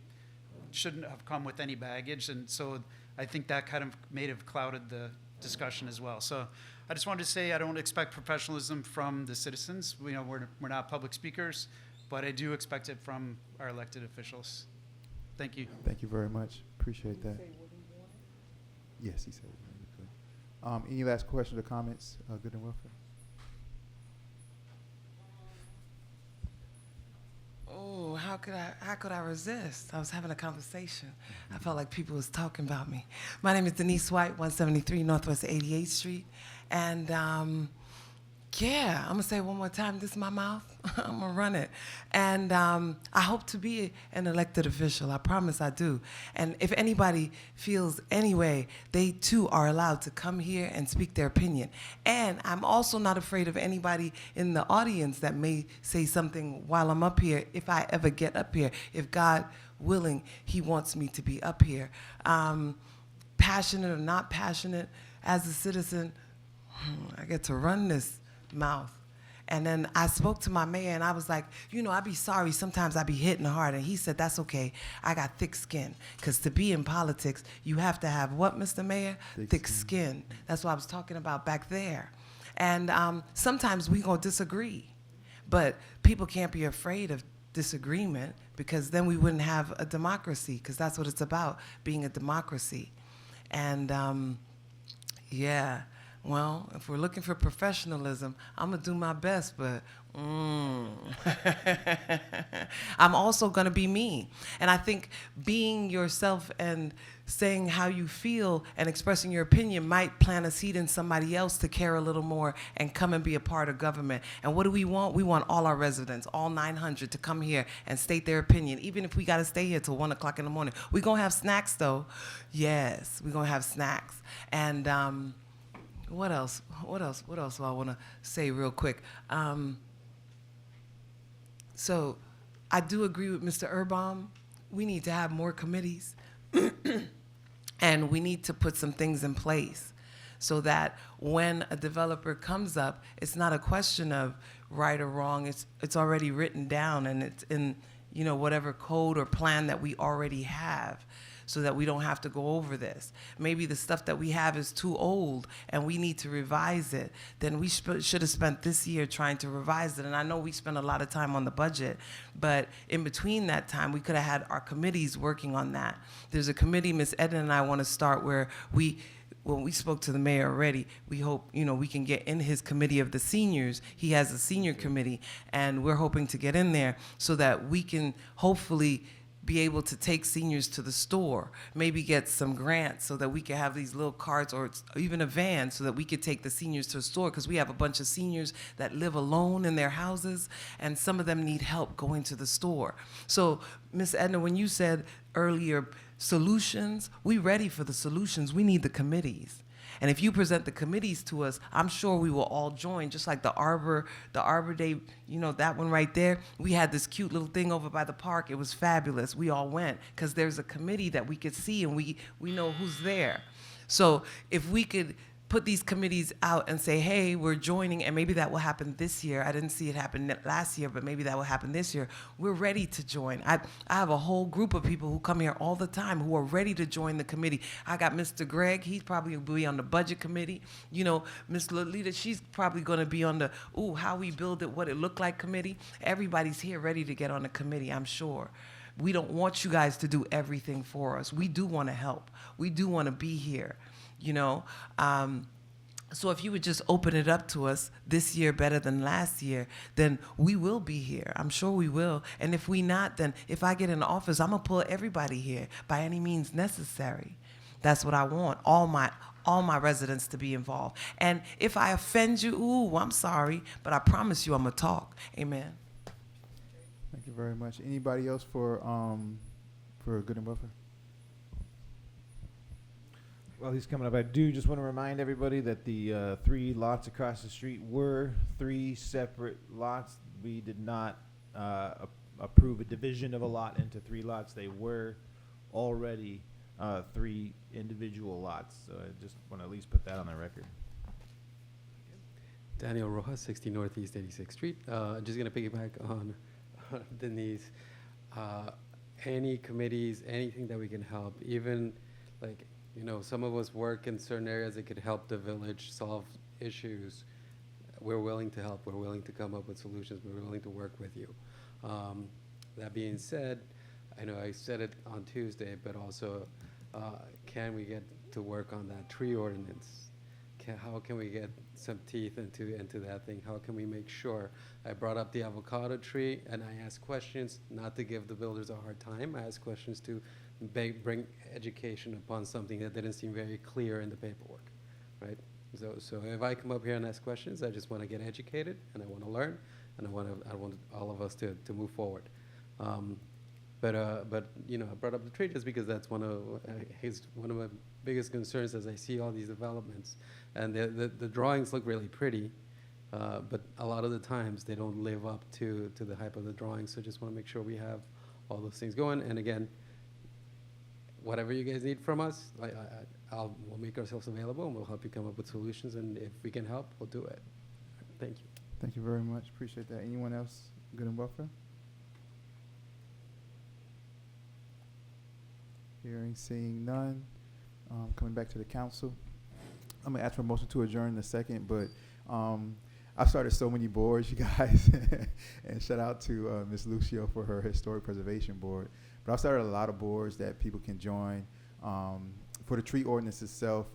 shouldn't have come with any baggage, and so I think that kind of may have clouded the discussion as well. So I just wanted to say I don't expect professionalism from the citizens. We're not public speakers, but I do expect it from our elected officials. Thank you. Thank you very much. Appreciate that. Yes, he said it. Any last questions or comments? Good and welfare. Oh, how could I resist? I was having a conversation. I felt like people was talking about me. My name is Denise White, 173 Northwest 88th Street. And yeah, I'm gonna say it one more time. This is my mouth. I'm gonna run it. And I hope to be an elected official. I promise I do. And if anybody feels any way, they too are allowed to come here and speak their opinion. And I'm also not afraid of anybody in the audience that may say something while I'm up here, if I ever get up here. If God willing, he wants me to be up here. Passionate or not passionate, as a citizen, I get to run this mouth. And then I spoke to my mayor and I was like, I'd be sorry, sometimes I be hitting hard. And he said, that's okay, I got thick skin. Because to be in politics, you have to have what, Mr. Mayor? Thick skin. That's what I was talking about back there. And sometimes we gonna disagree, but people can't be afraid of disagreement, because then we wouldn't have a democracy, because that's what it's about, being a democracy. And yeah. Well, if we're looking for professionalism, I'm going to do my best, but I'm also going to be me. And I think being yourself and saying how you feel and expressing your opinion might plant a seed in somebody else to care a little more and come and be a part of government. And what do we want? We want all our residents, all 900, to come here and state their opinion, even if we got to stay here till 1 o'clock in the morning. We're going to have snacks, though. Yes, we're going to have snacks. And what else do I want to say real quick? So I do agree with Mr. Erbaum. We need to have more committees. And we need to put some things in place so that when a developer comes up, it's not a question of right or wrong. It's already written down, and it's in whatever code or plan that we already have, so that we don't have to go over this. Maybe the stuff that we have is too old and we need to revise it. Then we should have spent this year trying to revise it. And I know we spent a lot of time on the budget, but in between that time, we could have had our committees working on that. There's a committee Ms. Edna and I want to start where when we spoke to the mayor already, we hope, we can get in his committee of the seniors. He has a senior committee, and we're hoping to get in there so that we can hopefully be able to take seniors to the store, maybe get some grants so that we can have these little carts or even a van so that we could take the seniors to the store, because we have a bunch of seniors that live alone in their houses and some of them need help going to the store. So, Ms. Edna, when you said earlier solutions, we ready for the solutions. We need the committees. And if you present the committees to us, I'm sure we will all join, just like the Arbor Day, that one right there. We had this cute little thing over by the park. It was fabulous. We all went because there's a committee that we could see and we know who's there. So if we could put these committees out and say, hey, we're joining, and maybe that will happen this year. I didn't see it happen last year, but maybe that will happen this year. We're ready to join. I have a whole group of people who come here all the time who are ready to join the committee. I got Mr. Greg, he's probably will be on the budget committee. You know, Ms. Lolita, she's probably going to be on the, how we build it, what it looked like committee. Everybody's here ready to get on the committee, I'm sure. We don't want you guys to do everything for us. We do want to help. We do want to be here. You know, so if you would just open it up to us this year better than last year, then we will be here. I'm sure we will. And if we not, then if I get in the office, I'm gonna pull everybody here by any means necessary. That's what I want. All my residents to be involved. And if I offend you, I'm sorry, but I promise you I'm gonna talk. Amen. Thank you very much. Anybody else for Good and Buffer? Well, he's coming up. I do just want to remind everybody that the 3 lots across the street were 3 separate lots. We did not approve a division of a lot into 3 lots. They were already 3 individual lots. So I just want to at least put that on the record. Daniel Rojas, 60 Northeast 86th Street. Just going to piggyback on Denise. Any committees, anything that we can help, even like, you know, some of us work in certain areas that could help the village solve issues. We're willing to help. We're willing to come up with solutions. We're willing to work with you. That being said, I know I said it on Tuesday, but also, can we get to work on that tree ordinance? How can we get some teeth into that thing? How can we make sure? I brought up the avocado tree, and I asked questions, not to give the builders a hard time. I asked questions to bring education upon something that didn't seem very clear in the paperwork, right? So if I come up here and ask questions, I just want to get educated, and I want to learn, and I want all of us to move forward. But you know, I brought up the tree just because that's one of my biggest concerns as I see all these developments, and the drawings look really pretty, but a lot of the times they don't live up to the hype of the drawings. So just want to make sure we have all those things going. And again, whatever you guys need from us, we'll make ourselves available, and we'll help you come up with solutions. And if we can help, we'll do it. Thank you. Thank you very much. Appreciate that. Anyone else? Good and Buffer? Hearing, seeing none. Coming back to the council. I'm gonna ask for a motion to adjourn in a second, but I've started so many boards, you guys, and shout out to Ms. Lucio for her historic preservation board. But I've started a lot of boards that people can join. For the tree ordinance itself,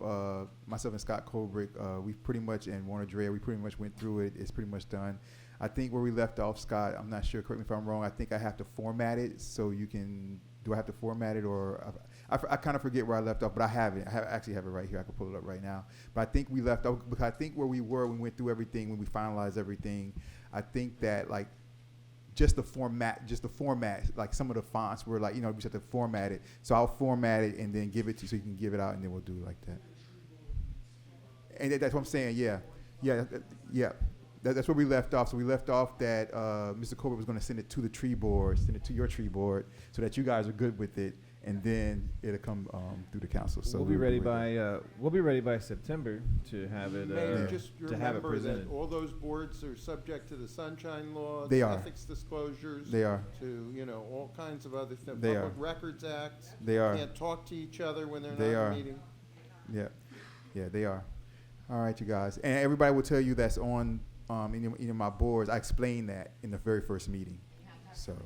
myself and Scott Colbrick, we pretty much, and Warner Dreher, we pretty much went through it. It's pretty much done. I think where we left off, Scott, I'm not sure, correct me if I'm wrong, I think I have to format it so you can, do I have to format it, or I kind of forget where I left off, but I have it. Actually have it right here. I can pull it up right now. But I think we left off, because I think where we were when we went through everything, when we finalized everything, I think that like just the format, like some of the fonts were like, you know, we just have to format it. So I'll format it and then give it to you so you can give it out, and then we'll do it like that. And that's what I'm saying, yeah. That's where we left off. So we left off that Mr. Colbert was going to send it to the tree board, send it to your tree board, so that you guys are good with it, and then it'll come through the council. So we'll be ready by September to have it Mayor, just to have it remember presented. that all those boards are subject to the Sunshine Law, They the are. ethics disclosures. They are. To, you know, all kinds of other stuff. They Public are. Records Act. They are. Can't talk to each other when they're They not are. in a meeting. Yeah, they are. All right, you guys. And everybody will tell you that's on in my boards. I explained that in the very first meeting. So,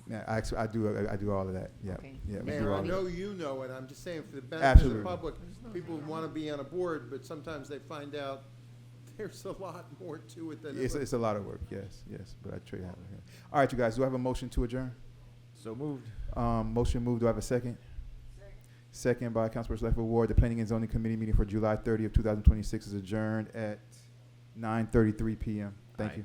yeah, I do all of that. Yeah, Okay. yeah. We do Mayor, all I of know that. you know it. I'm just saying for the benefit Absolutely. of the public, people want to be on a board, but sometimes they find out there's a lot more to it than It's a lot of work. Yes. But I try to have it here. All right, you guys. Do I have a motion to adjourn? So moved. Motion moved. Do I have a second? Second by Councilperson Leffler Ward. The Planning and Zoning Committee meeting for July 30th, 2026 is adjourned at 9:33 p.m. Thank you.